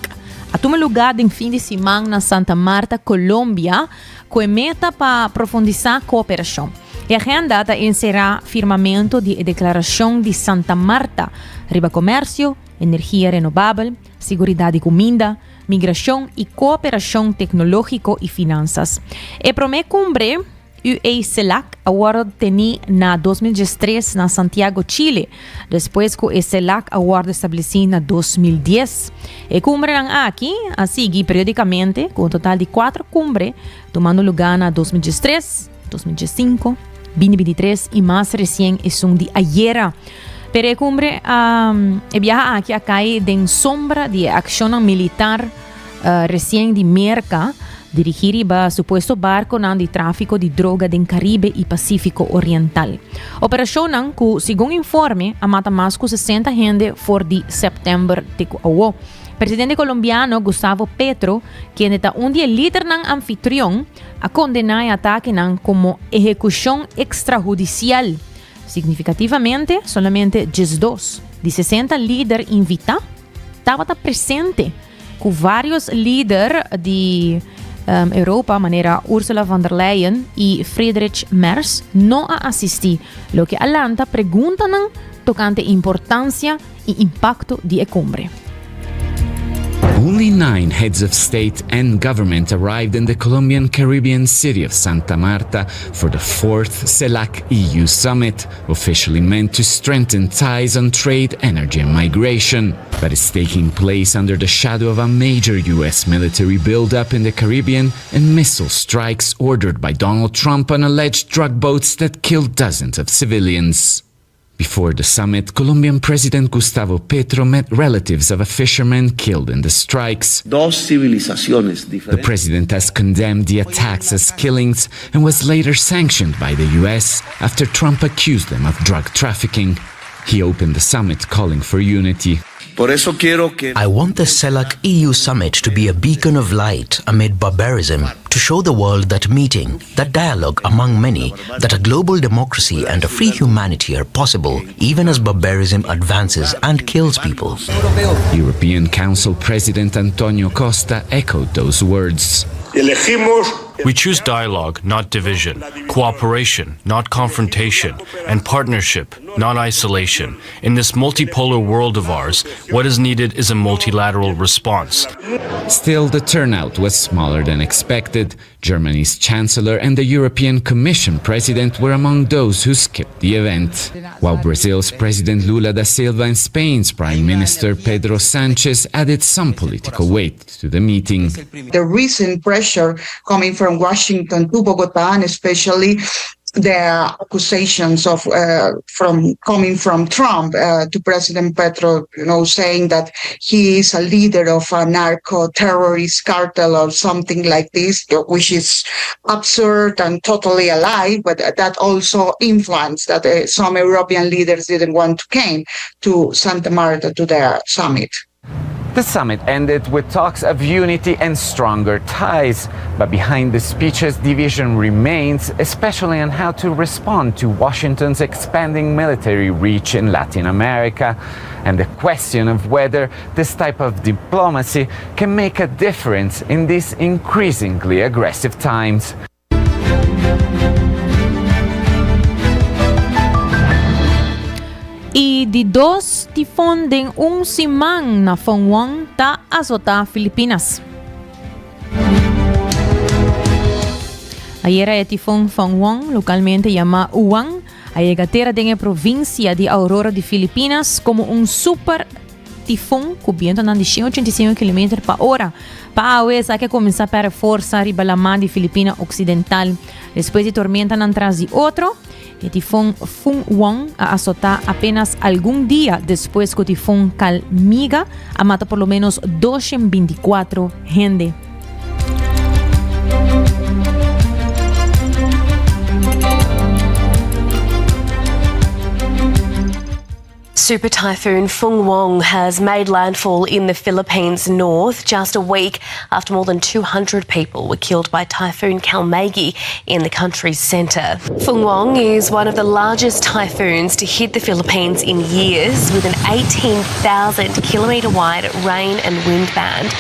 Atume lugar em fim de semana na Santa Marta, Colômbia, com meta para aprofundar a cooperação. A agenda encerra firmamento de Declaração de Santa Marta, riba comércio, energia renovável, seguridade e comida, migração e cooperação tecnológico e finanças. E promete cumbre UE-CELAC Award teni na 2013 na Santiago, Chile, depois que o CELAC Award estabelecido na 2010. E cumbre aqui a seguir periodicamente com um total de 4 cumbres, tomando lugar na 2013, 2015, 2023 e mais recente é de ayer. Pero a cumbre viaja aqui a cair de sombra de ação militar recém de Merca, dirigir para suposto barco de tráfico de droga do Caribe e Pacífico Oriental. Operação que, segundo informe, a mata mais de 60 gente for de setembro de o presidente colombiano Gustavo Petro, que está dia líder ng anfitrião, a condenar o ataque como execução extrajudicial. Significativamente, solamente 12 de 60 líderes invitados estavam presentes, com vários líderes de Europa, maneira Ursula von der Leyen e Friedrich Merz, não assistir, lo que alanta pergunta tocante importância e impacto de cumbre. Only 9 heads of state and government arrived in the Colombian Caribbean city of Santa Marta for the 4th CELAC EU summit, officially meant to strengthen ties on trade, energy and migration, but is taking place under the shadow of a major U.S. military buildup in the Caribbean and missile strikes ordered by Donald Trump on alleged drug boats that killed dozens of civilians. Before the summit, Colombian President Gustavo Petro met relatives of a fisherman killed in the strikes. The president has condemned the attacks as killings and was later sanctioned by the US after Trump accused them of drug trafficking. He opened the summit calling for unity. I want the CELAC EU summit to be a beacon of light amid barbarism, to show the world that meeting, that dialogue among many, that a global democracy and a free humanity are possible even as barbarism advances and kills people. European Council President Antonio Costa echoed those words. We choose dialogue, not division, cooperation, not confrontation, and partnership, not isolation. In this multipolar world of ours, what is needed is a multilateral response. Still, the turnout was smaller than expected. Germany's Chancellor and the European Commission President were among those who skipped the event, while Brazil's President Lula da Silva and Spain's Prime Minister Pedro Sánchez added some political weight to the meeting. The recent pressure coming from Washington to Bogotá, and especially the accusations of from coming from Trump to President Petro, saying that he is a leader of a narco-terrorist cartel or something like this, which is absurd and totally a lie, but that also influenced that some European leaders didn't want to come to Santa Marta to their summit. The summit ended with talks of unity and stronger ties, but behind the speeches, division remains, especially on how to respond to Washington's expanding military reach in Latin America, and the question of whether this type of diplomacy can make a difference in these increasingly aggressive times. Y di dos difonden un simang na Fongwang ta azota Filipinas. Ayer el tifón Fongwang, localmente llamado Uwang, ha llegado en la provincia de Aurora de Filipinas como un super tifón con viento de 185 km/h. Para hoy que comienza a reforzar arriba la mar de Filipinas Occidental. Después de tormenta atrás de otro, el tifón Fongwang ha azotado apenas algún día después que el tifón Calmiga ha matado por lo menos 224 gente. Super Typhoon Fongwang has made landfall in the Philippines north just a week after more than 200 people were killed by Typhoon Calmagi in the country's centre. Fongwang is one of the largest typhoons to hit the Philippines in years, with an 18,000-kilometre wide rain and wind band.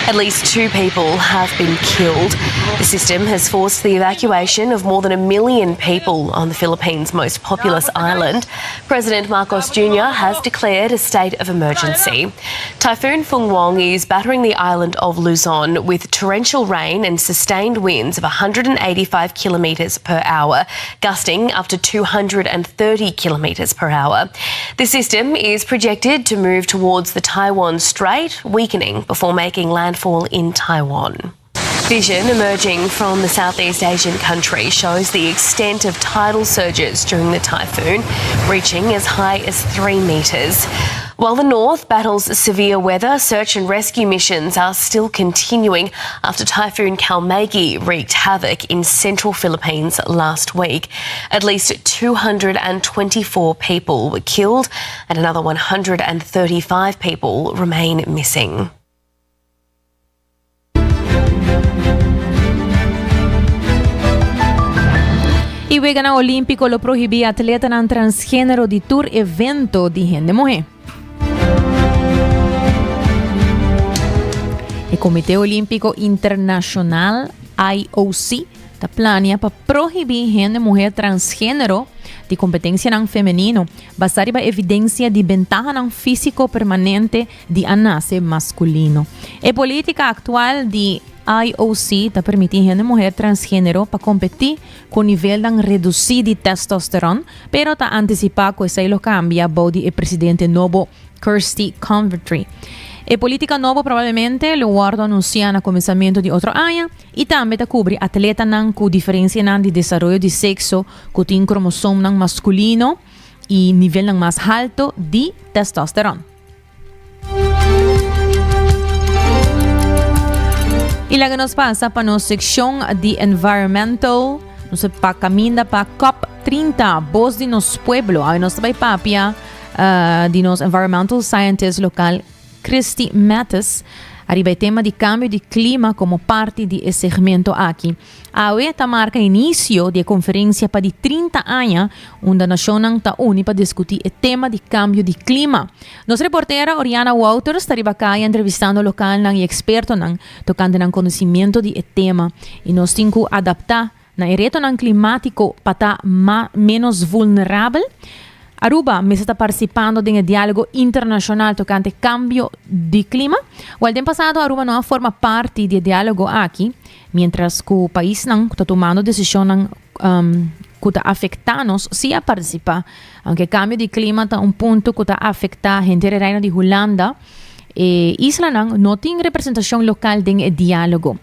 At least 2 people have been killed. The system has forced the evacuation of more than 1 million people on the Philippines' most populous island. President Marcos Jr. has declared a state of emergency. Typhoon Fongwang is battering the island of Luzon with torrential rain and sustained winds of 185 kilometres per hour, gusting up to 230 kilometres per hour. The system is projected to move towards the Taiwan Strait, weakening before making landfall in Taiwan. Vision emerging from the Southeast Asian country shows the extent of tidal surges during the typhoon, reaching as high as 3 metres. While the north battles severe weather, search and rescue missions are still continuing after Typhoon Calmagi wreaked havoc in central Philippines last week. At least 224 people were killed and another 135 people remain missing. Y Wegana Olímpico lo prohibía atleta en transgénero de tour evento de gente mujer. El Comité Olímpico Internacional, IOC, está planea para prohibir gente mujer transgénero de competencia en femenino, basada en evidencia de ventaja en físico permanente de anace masculino. La política actual de IOC está permitindo gente mujer transgênero para competir com nível reduzido de testosterona, pero está antecipado que isso cambia body o presidente novo Kirsty Convertry. A política nova provavelmente lo guardo anunciar no começamento de outro ano e também está cobre atleta com diferença de desenvolvimento de sexo que tem cromossomo masculino e nível mais alto de testosterona. E lá que nos passa para a secção de environmental, nos para caminhar para COP30, voz de nos pueblo, aí nós vai papia de nos environmental scientist local Christy Mattes, arriba o tema de cambio de clima como parte de esse segmento aqui. A UETA marca início da conferência para de 30 anos, onde a nação está unida para discutir o tema de cambio de clima. Nossa reportera Oriana Wouters está arriba cá entrevistando local e experto tocando no conhecimento de tema. E nós temos que adaptar na reto climático para estar menos vulnerável. Aruba me está participando de um diálogo internacional tocante cambio de clima. O ano passado, Aruba não forma parte do diálogo aqui, mientras que o país não está tomando decisão que está afetando-nos se a participar. Aunque cambio de clima está ponto que está afetando a gente reina de Holanda, isla não tem representação local no diálogo.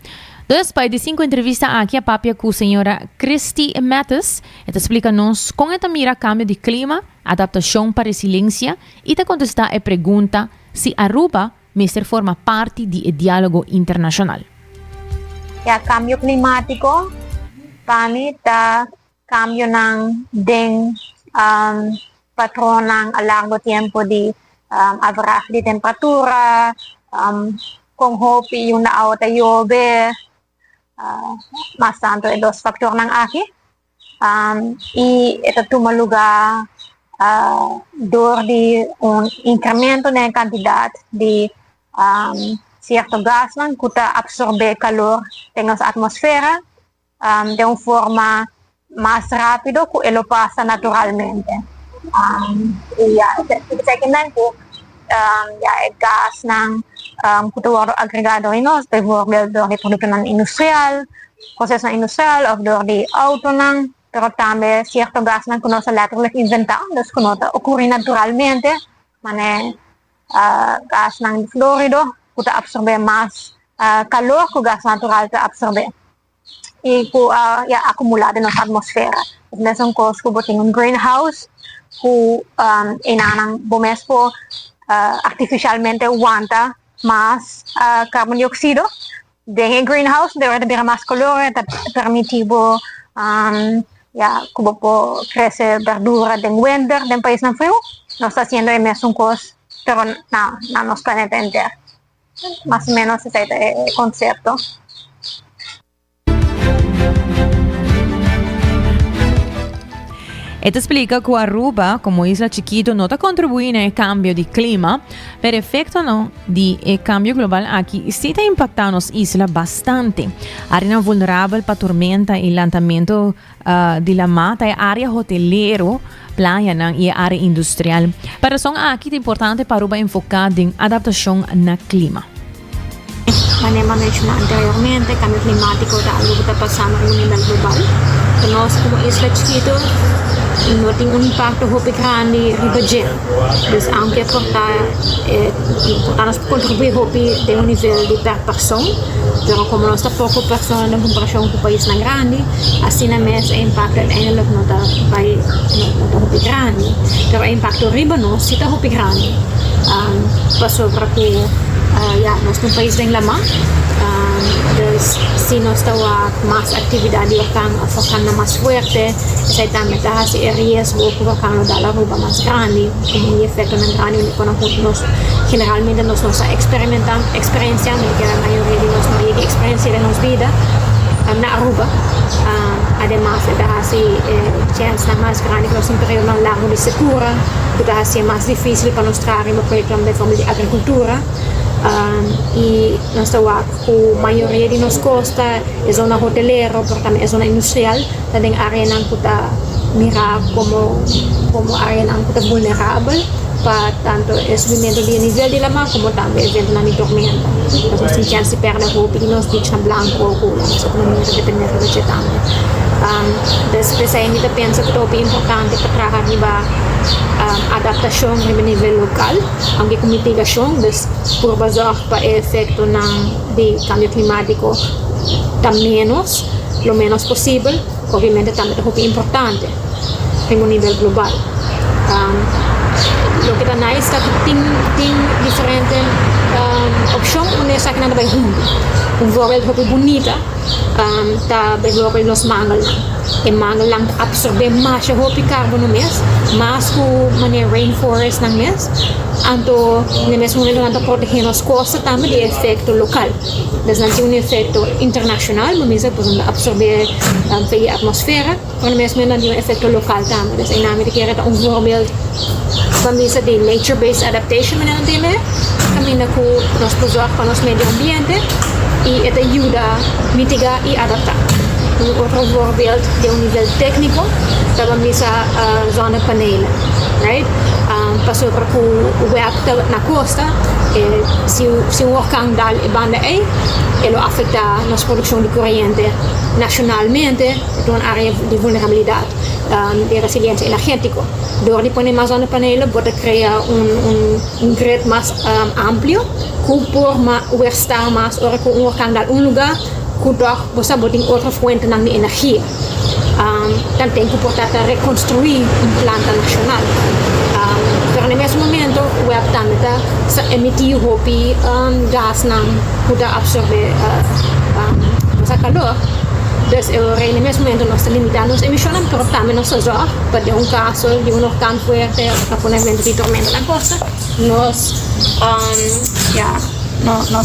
Entonces, para 5 entrevista aqui a papia com a senhora Christy Mattes, ela explica-nos como ela mira cambio de clima, adaptação para resiliência e te contesta a pergunta se Aruba Mr. forma parte do diálogo internacional. Cambio climático, para mim, cambio ng patrón a largo tempo de average de temperatura, kung hopi yung naawat ay yobe, mas tanto ay dos faktor ng aki. Ito tumaluga door di un incremento na cantidad de cierto gas lang kuta absorbe calor tenga sa atmosfera de una forma más rápido que lo pasa naturalmente. Second po, el gas ng kutawaro agregado inos, bijvoorbeeld door de producten ng industrial, proces ng industrial of door de auto ng, pero también cierto gas ng kuno sa letterlijk inventado, dus kuno ta ocurre naturalmente, mane gas ng florido, kuta absorbe más calor que gas natural ta absorbe. Y acumulado en la atmosfera. Es un cos que tiene un greenhouse que inanang bumes po artificialmente aguanta más carbon dioxide. De el greenhouse debe haber más color, permitivo como po crece verdura de winter del país en frío. No está haciendo el mismo cos, pero no nos planeta entero. Más o menos ese es el concepto. Esta explica que Aruba, como isla chiquito, no está contribuyendo al cambio de clima, pero el efecto de cambio global aquí sí está impactando las islas bastante. Área vulnerable para tormenta y lanzamiento de la mata, área hotelero, playa y área industrial. Pero son aquí es importante para Aruba enfocar en adaptación al clima. Manejamos anteriormente, cambio climático es algo que está pasando a nivel global. Nosotros como isla chiquito no tiene un impacto muy grande riba. Dus aunque nos contribuye de un nivel de per persona, pero como no está poco persona en comparación con un país tan grande, así no es el impacto uiteindelijk no está muy grande. Pero el impacto riba no sí está muy grande. Pasó para que no es un país bien lama. Dus si no está más actividad de enfocando más fuerte, esa también está así el riesgo que enfocando da la Aruba más grande, como un efecto tan grande cuando generalmente nos experimentamos experienciando que la mayoría de nos no llega experiencia de nuestra vida na Aruba. Además está así chance más grande que los un periodo más largo de segura, que está así más difícil para nos traer en el proyecto de agricultura. Y nuestra la mayoría de nos costa es zona hotelera, pero también es zona industrial, también área en que mirar como área en que vulnerable para tanto el subimiento de nivel de la mar como también evento de tormenta. Entonces, sin chance de perder hope y nos dicho en blanco o la economía de tener vegetando. Después ahí me pienso que es importante para trabajar adaptación a nivel local, aunque con mitigación, por bazar para el efecto de cambio climático lo menos posible, obviamente también es muy importante a nivel global. Lo que está nice es que tiene diferentes opciones, una es que nada vai junto. Un voorbeeld muy bonita, está bijvoorbeeld los mangel. El mangel absorbe más carbono más que manier rainforest ng mes. Anto na mesmo momento proteger as costas também de efecto local. Dus não tem efecto internacional, mas por exemplo absorber a atmosfera, mas na mesmo momento tem efecto local também. Dus em América era voorbeeld de nature-based adaptation, mas não tem caminho que nos preserva para nosso meio ambiente e isso ajuda a mitigar e adaptar. Outro voorbeeld de um nível técnico, também zonnepanelen, right? Passou para o web na costa, se o orcão dá banda aí, ele afeta a nossa produção de corrente nacionalmente, então uma área de vulnerabilidade, de resiliência energética. Door de poner mais zonnepanelen, pode criar grid mais amplio, que por estar mais hora com o orcão dá lugar, kuda bosa boting outra fuente ng energia. Também que portanto reconstruir planta nacional. Pero no mesmo momento, o web também está emitir hopi gás não kuda absorver essa calor. Dus no mesmo momento nós limitamos as emissões, pero também nós usamos para um caso de um orcano forte, para poner de tormenta na costa, nós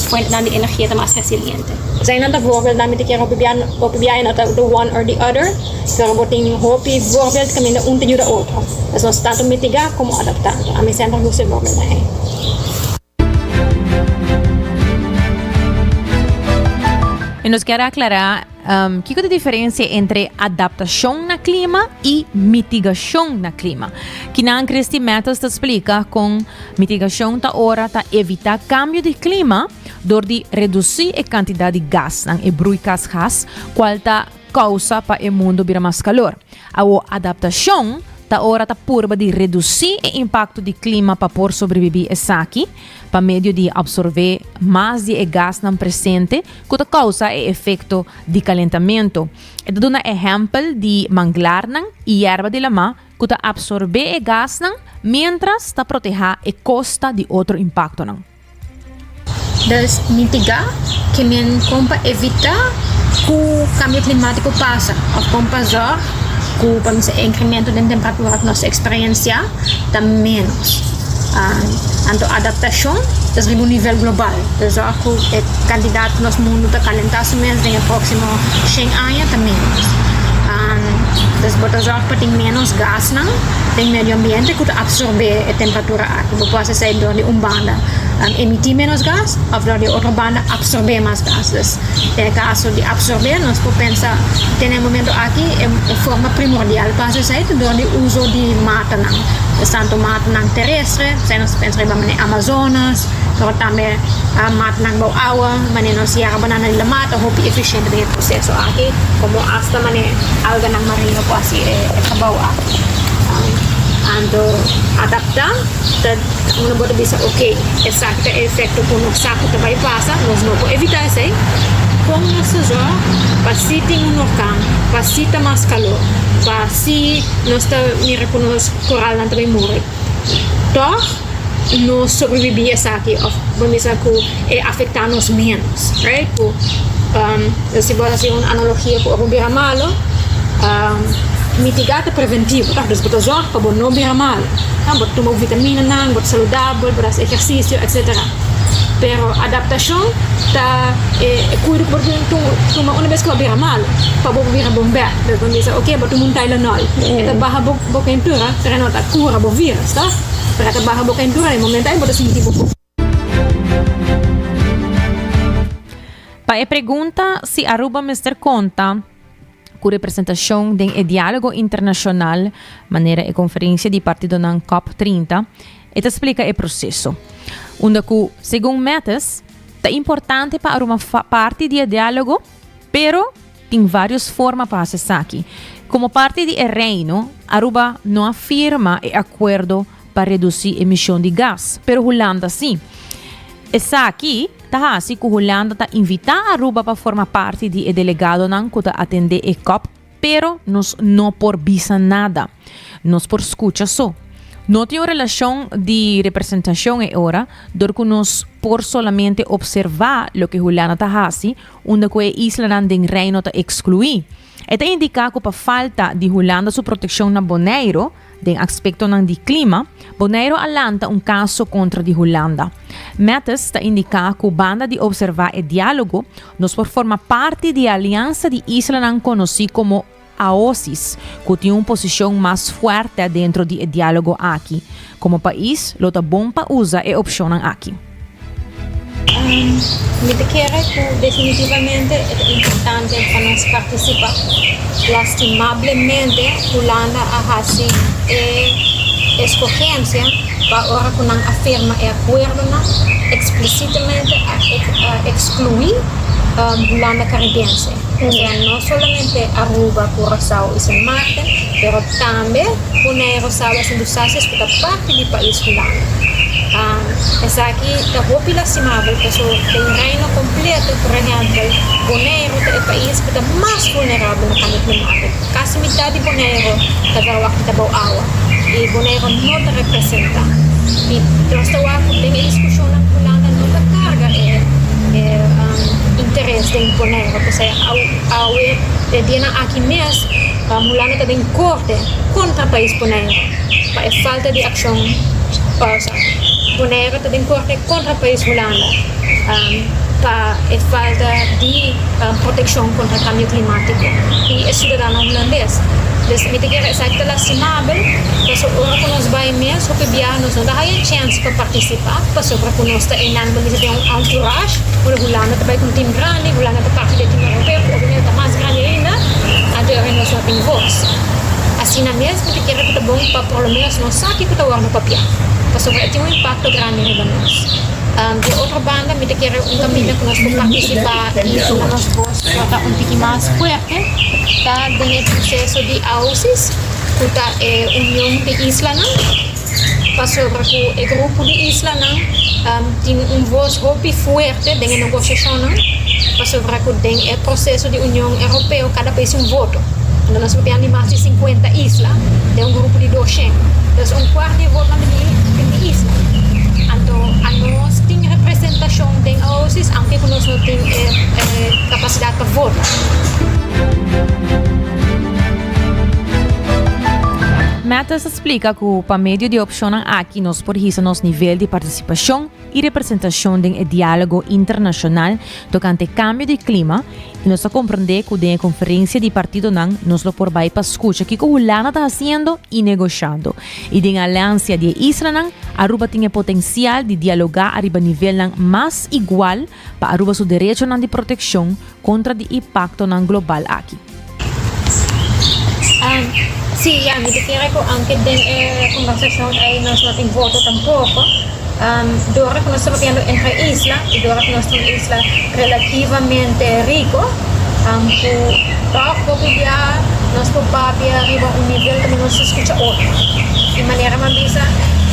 fuentes de energia mais resiliente. Zijn dat bijvoorbeeld dan met een keer op de one or the other, pero boting hopi voorbeeld kami na unta de otro. Dus nós tanto mitigar como adaptando. A mim sempre gusta voorbeeld na aí. E nos quer aclarar que é a diferença entre adaptação na clima e mitigação na clima. Que na Cristi Metas te explica com mitigação ta ora ta evitar cambio de clima door de reduzir a quantidade de gás e broeikasgas qual ta causa para o mundo vira mais calor. A adaptação ta ora ta purba de reduzir o impacto de clima para por sobreviver essa aqui, para meio de absorver mais de gás não presente, que causa o efeito de calentamento. E dá um exemplo de manglar e erva de lama que absorve o gás mientras está proteger a costa de outro impacto. Dus mitigar, que men compa evitar que o cambio climático passa, ou compa zorg que o incremento de temperatura que nós experienciar está menos. A adaptação é a nível global. Dus ook o candidato nosso mundo está calentando menos em próximo 100 anos está menos. Dus botar zorg para ter menos gás no meio ambiente que absorver a temperatura aqui. Você pode sair de banda emitir menos gás ou de outra banda absorver mais gases. No caso de absorver, nós podemos pensar que no momento aqui é forma primordial para sair do uso de mata tanto mata terrestre, nós pensamos em Amazonas, pero também mata não água, mas nós ia banana de mata, hope eficiente do processo aqui, como hasta alga ng marino quasi kabaw aqui. Ando adaptar, uno pode dizer, ok, esse efeito que o saco vai passar, nós não podemos evitar isso aí. Como nós usamos, para se ter orcano, para se ter mais calor, para se nós mira com os coral não também morrer. Então, nós sobrevivemos aqui, vamos dizer que afeta-nos menos, right? Se você fazer uma analogia com o vira malo, mitigar é preventivo, tá? Dus botar zorg para não virar mal, tá? Botar tomar vitamina, botar saudável, botar exercício, etc. Pero adaptação tá cuida porque tomar uma vez que vai virar mal, para não virar bomber. Então diz, ok, botar um Tylenol, eta barra boca pintura, para não tá cura bo vírus, tá? Para barra boca pintura, no momento aí botar sentir pouco. Para a pergunta se Aruba Mr. Conta com representação do diálogo internacional, maneira e conferência de partido na COP30, e te explica o processo. Onde, segundo Metas, é importante para uma parte do diálogo, pero tem várias formas para acessar aqui. Como parte do reino, Aruba não afirma o acordo para reduzir a emissão de gás, pero Holanda sim. Essa aqui está assim que a Holanda está invitando a Aruba para formar parte do delegado que atender a COP, pero nós não por visa nada, nós por escuta só. Não tem relação de representação agora, porque nós por solamente observar o que a Holanda está fazendo, onde a isla do reino está excluída. Está indicado que a falta de Holanda sua proteção na Bonaire, do aspecto do clima, Bonaire alanta caso contra de Holanda. Metas está indicado que a banda de observar o diálogo nos por formar parte da aliança de isla conhecida como AOSIS, que tem uma posição mais forte dentro do diálogo aqui. Como país, lota bom para usar a opção aqui. Me quero que definitivamente é importante para nós participar. Lastimablemente, Holanda a assim escolhência para hora que não afirma o acordo explicitamente a excluir Holanda caribense. Não somente Aruba, Curaçao e São Martin, mas também Bonaire, Salas e Dussaces, que é parte do país Holanda. Essa aqui é roupa lastimável, pessoal. Tem reino completo, por exemplo, Bonaire é o país que está mais vulnerável no cambio climático. Quase metade de Bonaire está com água. E Bonaire não te representa. E nós tem a discussão na Holanda, não da carga interesse de Bonaire. Ou seja, ao dia aqui mesmo, a Holanda tem corte contra o país Bonaire. É falta de ação. Bonaire tem corte contra o país Holanda. É falta de proteção contra o cambio climático. E é cidadão holandês. Então, me quer dizer que é lastimável, porque agora que nós vamos mesmo, nós não dá a chance para participar, porque nós temos um entourage, o Holanda também com um time grande, o Holanda é parte do time europeu, o Holanda é mais grande ainda, então nós não temos voz. Assim mesmo, me quer dizer que é bom para pelo menos nós saber que está no papel, porque tem um impacto grande em nós. De outra banda, me quer um caminho que nós podemos participar e a nossa voz está um pouquinho mais forte, está no processo de AUSIS, que está a União de Islândia, para que o grupo de Islândia tem uma voz muito forte na negociação, para que tem o processo de União Europeia, cada país um voto. Então, nós temos mais de 50 islas, tem um grupo de 200. Então, um quarto de voto de isla. Então, nós temos representação em AUSIS, aunque nós não temos capacidade para votar. Matas explica que para meio de opção aqui nós podemos nosso nível de participação e representação em diálogo internacional tocante cambio de clima e nós compreender que na conferência de partido nós lo por vai para escuta que o Holanda está fazendo e negociando e na aliança de Israel Aruba tem potencial de dialogar a nível mais igual para Aruba seu direito de proteção contra o impacto global aqui. Sì, mi dicevo che anche nella conversazione non sono in voto tampoco. Dora che noi stiamo parlando entre isla, e dora che nostra isla relativamente ricco, proprio via nostro papia arriva a un livello che non si scusa ora. In maniera mabisa,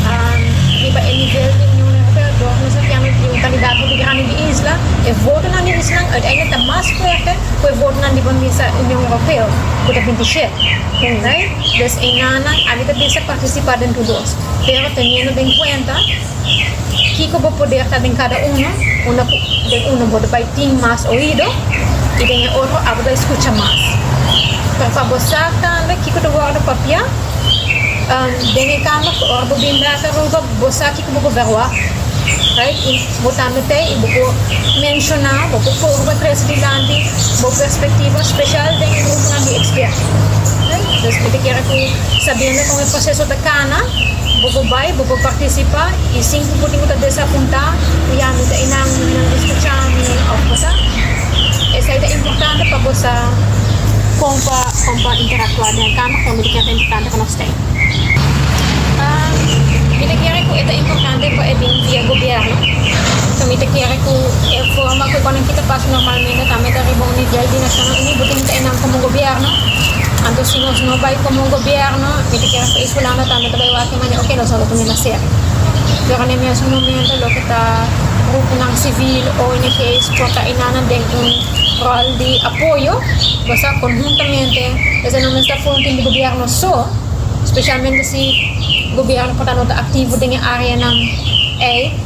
arriva il livello di Unione Europea, dora noi sappiamo di un candidato di grande di isla, e votano in isla, uiteindelijk de más fuerte, poi votano in Unione Europea, por 27. Okay? Dus en nana, ali também se participar em todos. Pero teniendo en cuenta que como poder estar en cada uno pode ter mais ouído e tem outro a escuta mais. Por favor, sabe que quando guarda papel, tem cama que ordo bem da ruga, você que como governar. Right? E botar no te e vou mencionar, vou pôr uma presidente, vou perspectiva especial de grupo de expertos. Então, eu quero que sabendo como é o processo da cana, vou participar e sempre podemos desapontar e a gente não escutar ou coisa. Isso é importante para você como interagir na cama, como é importante para nós temos. Eu quero que é importante para o governo. Então, eu quero que a forma que quando kita passa normalmente também está arriba um nível de nacional, ini bukan kita como governo. Então, se nós não vai como governo, eu quero que isso lá também está vai que manhã, ok, nós vamos começar a ser. Pero no mesmo momento, lo que está grupo ng civil o ONGs porque inanan din rol de apoyo, basta conjuntamente, kasi não está fonte do governo só, especialmente se o governo está ativo din yung area ng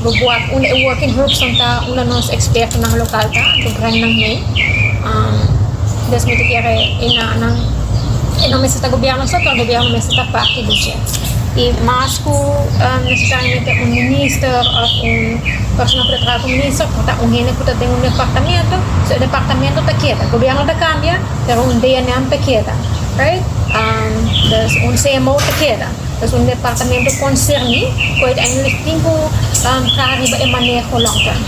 bubuhat una working group santa una nos eksperto ng lokal ta do brand ng may das me kere inanan não necessita governo só para o governo necessita parte do dia e mas que necessariamente ministro ou pessoa que trabalha com ministro porque alguém que tem departamento so o departamento está quieto o governo está cambia pero dia não está quieto right das CMO está quieto das departamento concerni que uiteindelijk tempo kari ba manejo long term.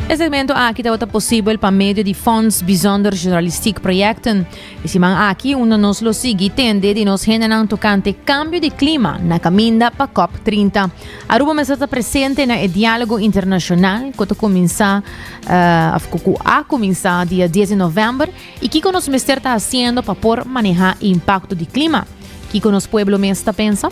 Het segmento aqui está possível por meio de fonds bijzonder journalistiek projecten. Esse man aqui nos lo sigue tende de nos generar tocante cambio de clima na caminda para COP30. Aruba me está presente na diálogo internacional que começa a começar dia 10 de novembro e que nos está fazendo para por manejar o impacto do clima. Que nos pueblo me está pensa?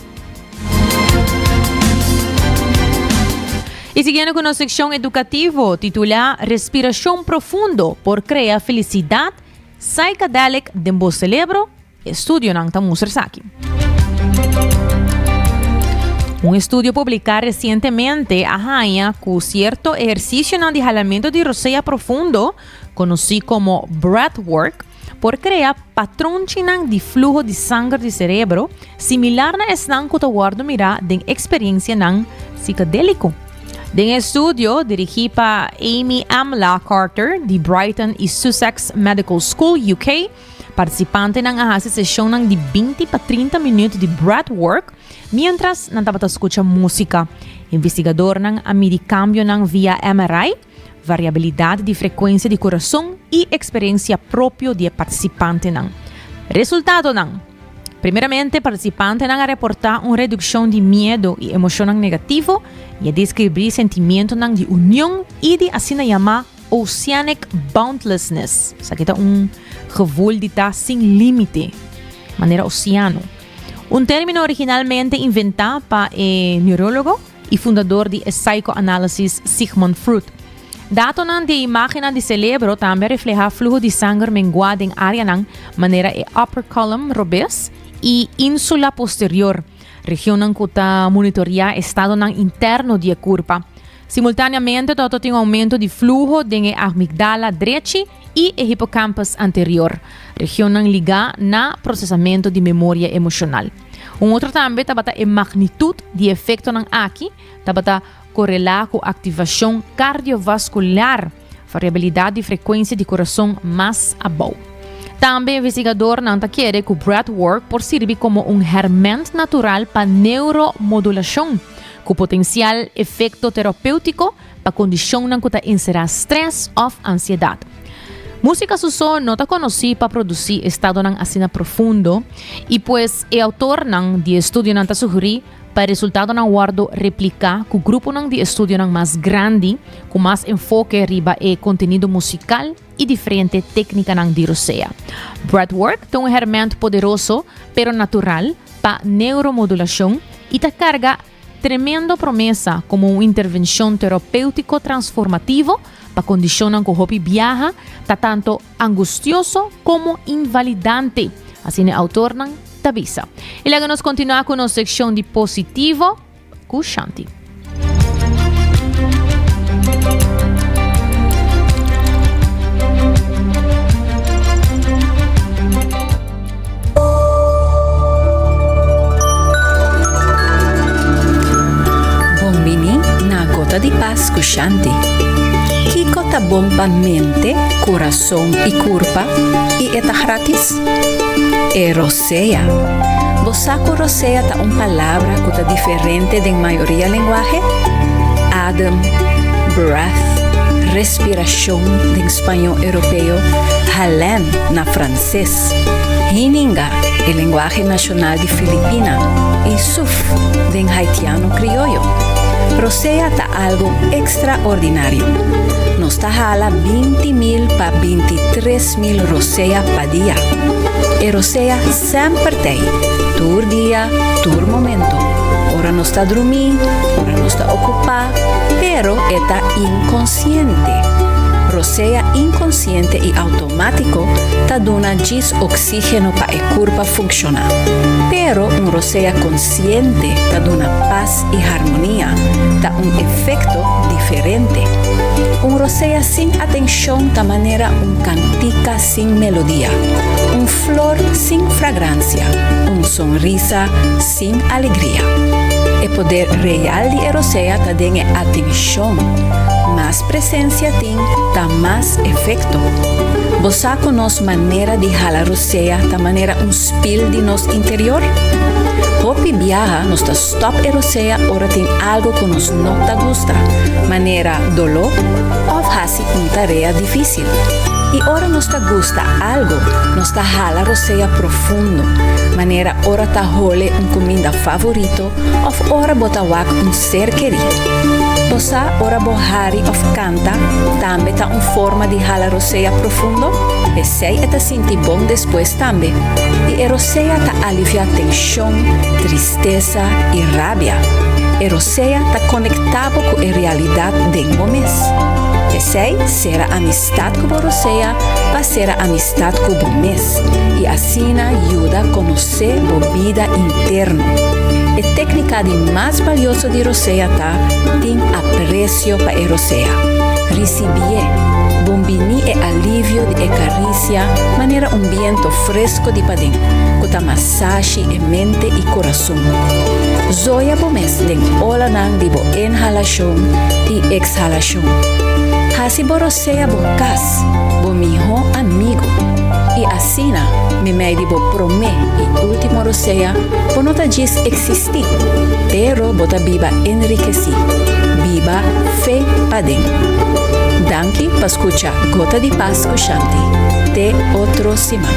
Y siguiendo con la sección educativo, titula Respiración Profundo por Crea Felicidad Psychedelic Dembo Cerebro, estudio ng Tamusersaki. Un estudio publicado recientemente ahaya con cierto ejercicio de jalamiento de rosea profundo, conocido como breathwork, por crear patrón chinang de flujo de sangre de cerebro, similar na esnang kutawardo mira den experiencia ng psicodélico. Den estudio dirigido pa Amy Amla Carter de Brighton y Sussex Medical School, UK, participante ng ahasi sesyon ng de 20 pa 30 minutos de breathwork mientras nantabata escucha música. Investigador ng americambio ng via MRI, variabilidad de frecuencia de corazón y experiencia propio de participante ng. Resultado ng. Primeramente, participante ng reportar una reducción de miedo y emoción negativo y a describir sentimiento ng de unión y de así na llama oceanic boundlessness. Sa kita gevoel de ta sin límite, manera océano. Un término originalmente inventado por el neurólogo y fundador de psychoanalysis Sigmund Freud. Dato ng de imagen de cerebro también refleja flujo de sangre menguado en área ng manera upper column robes y insula posterior, región ng kuta monitorea estado ng interno de curva. Simultáneamente, todo tiene aumento de flujo de amígdala derecha y el hippocampus anterior, región ng liga na procesamiento de memoria emocional. Un otro también tabata la magnitud de efecto ng aquí, tabata correlada con activación cardiovascular, variabilidad de frecuencia de corazón más abajo. También investigador nanta quiere que breathwork por servir como un herramienta natural para neuromodulación, con potencial efecto terapéutico para condición ng kuta inserar estrés o ansiedad. Música Suso no está conocida para producir estado ng asina profundo y pues el autor ng de estudio nanta sugeri para resultado ng guardo replicar con grupo ng de estudio ng más grande con más enfoque riba e contenido musical y diferente técnica ng de rosea. Breathwork es un herramienta poderoso pero natural para neuromodulación y te carga tremendo promesa como una intervención terapéutico transformativo para condicionar que el viaja está tanto angustioso como invalidante. Así el autor ng tabisa. Y luego nos continúa con una sección de positivo, Kushanti. Bombini na gota di paz Kushanti. Kiko ta bomba mente, corazón y curva y eta gratis. Rosea. Bosaco rosea ta un palabra que ta diferente de mayoría lenguaje. Adam, breath, respiración de español europeo, halen na francés, hininga, el lenguaje nacional de Filipinas, y suf, de haitiano criollo. Rosea ta algo extraordinario. Nos ta jala 20,000 pa 23,000 rosea pa día. E rosea sempre tem, tur dia, tur momento. Ora nos está dormir, ora nos está ocupar, pero está inconsciente. Rosea inconsciente y automático ta dona gis oxígeno para el cuerpo funcionar. Pero un rosea consciente ta dona paz y armonía, ta un efecto diferente. Un rosea sin atención ta manera un cantica sin melodía, un flor sin fragancia, un sonrisa sin alegría. El poder real de rosea ta dengue atención. Más presencia tin, ta más efecto. Bosa conos manera de jalar rosea, ta manera un spill de nos interior. Hopi viaja, nos ta stop rosea, ora tin algo que nos no ta gusta. Manera dolor, o hasi un tarea difícil. Y ora nos ta gusta algo, nos ta jala rosea profundo. Manera ora ta hole un comida favorito, of ora bota wak un ser querido. Bosa ora bohari of canta, tambe ta un forma de jala rosea profundo, e sei eta sinti bom después tambe. Y rosea ta alivia tensión, tristeza y rabia. Rosea está conectado con la realidad de un mes. Desei será amistad con Rosea, va a ser amistad con un mes. Y así ayuda a conocer la vida interna. La técnica más valiosa de Rosea tiene aprecio para Rosea. Recibir, bombini e alivio de caricia, manera un viento fresco de padín, con masaje en mente y corazón. Zoya bomes den olanan de bo inhalación y exhalación. Hasi Rosea bocas, bo mijo amigo. Y así me meidi bo promé y último Rosea, bo nota gis existir, pero bota viva enriqueci, viva fe padín. Danke pa escuchar Gota di Paz Cuscianti. Te otro Simán.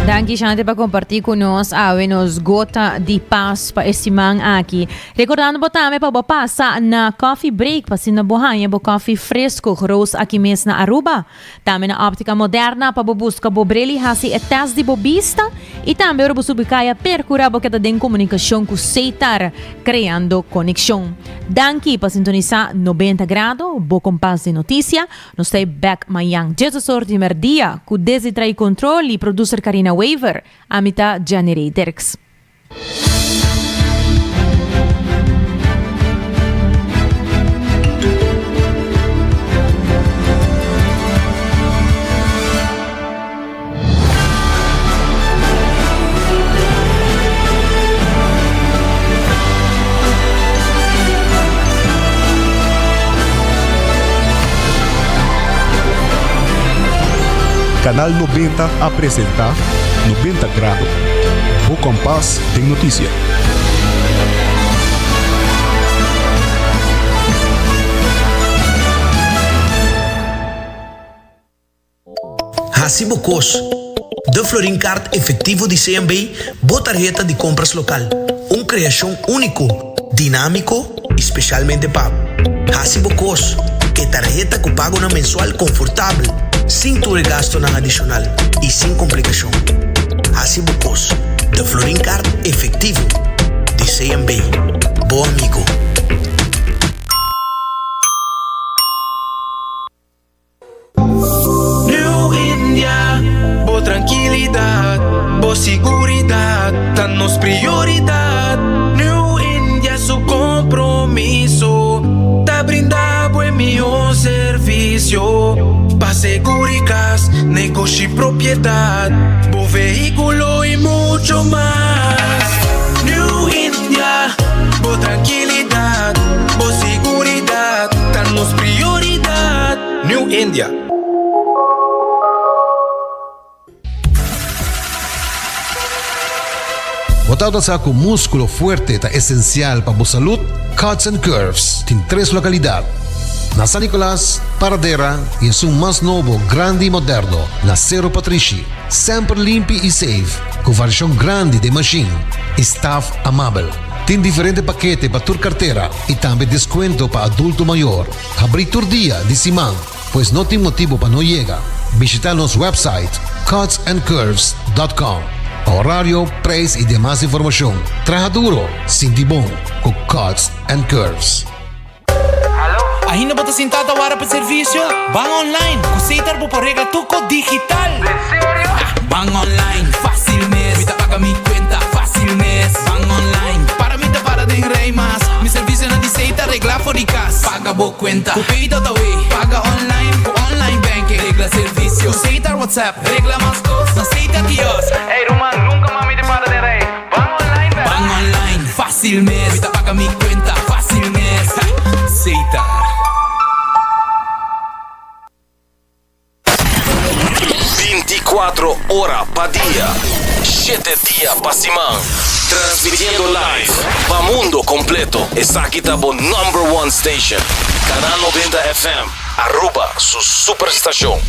Danke, Shanti, para compartir conosco nos Gota de Paz para esse man aqui. Recordando botame para passar na coffee break, para na bohanha, bo coffee fresco, gross aqui mesmo na Aruba. Também na óptica moderna, para buscar bobreli, hasi e teste de bobista. E também para subicaia percurar boca da comunicação com Seitar, criando conexão. Danke, para sintonizar 90 graus, bo compás de notícia. Nós estamos back amanhã, Jesus sorte merdia, com desitrai controle e producer Karina Waiver, Amita Generators. Canal 90 apresenta 90 grados. O compás de notícia. Hacibocos. De Florin Card efectivo de CMB, boa tarjeta de compras local. Criação único, dinâmico, especialmente pago. Hacibocos. Que tarjeta que pago na mensual confortável, sem todo gasto na adicional e sem complicação. Hacibocos. De Florin Card efectivo de CMB. Bom amigo. New India, boa tranquilidade, boa seguridade, tá nos prioridade. New India, su compromiso, tá brindar buen melhor serviço. Pa seguridade, negócio e propriedade, bom veículo e muito mais. New India, boa tranquilidade, boa seguridade, tá nos prioridade. New India. Botado sa com músculo fuerte ta esencial para a saúde, Cuts and Curves tem 3 localidades. Na San Nicolás, Paradera e em mais novo, grande e moderno, na Cerro Patrici. Sempre limpo e safe, com variação grande de machine. Staff amável. Tem diferentes paquetes para tua carteira e também desconto para adulto maior. Abrir todo dia de semana, pois não tem motivo para não chegar. Visitar nosso website cutsandcurves.com. Horário, preço e demais informação. Traja duro, sinti bom, com Cuts and Curves. Ainda bota sentada para para serviço? Van online, com Seitar por rega tuco digital. ¿En serio? Van online, fácil mes. Me paga mi cuenta, fácil mes. Van online, para mí te para de rey más. Mi servicio no dice Seitar regla for casa. Paga bo cuenta, cu pedido away. Paga online, cu online banking. Regla servicio, Seitar WhatsApp. Regla más cosas, Seitar Dios. Ey, Roman, nunca mami te para de rey. Van online, ¿verdad? Van online, fácil mes. Me paga mi cuenta, fácil mes. Seitar. 24 horas pa día, 7 días pa semana, transmitiendo live pa mundo completo. Esta aquí está por #1 station, Canal 90 FM, Aruba, su superestación.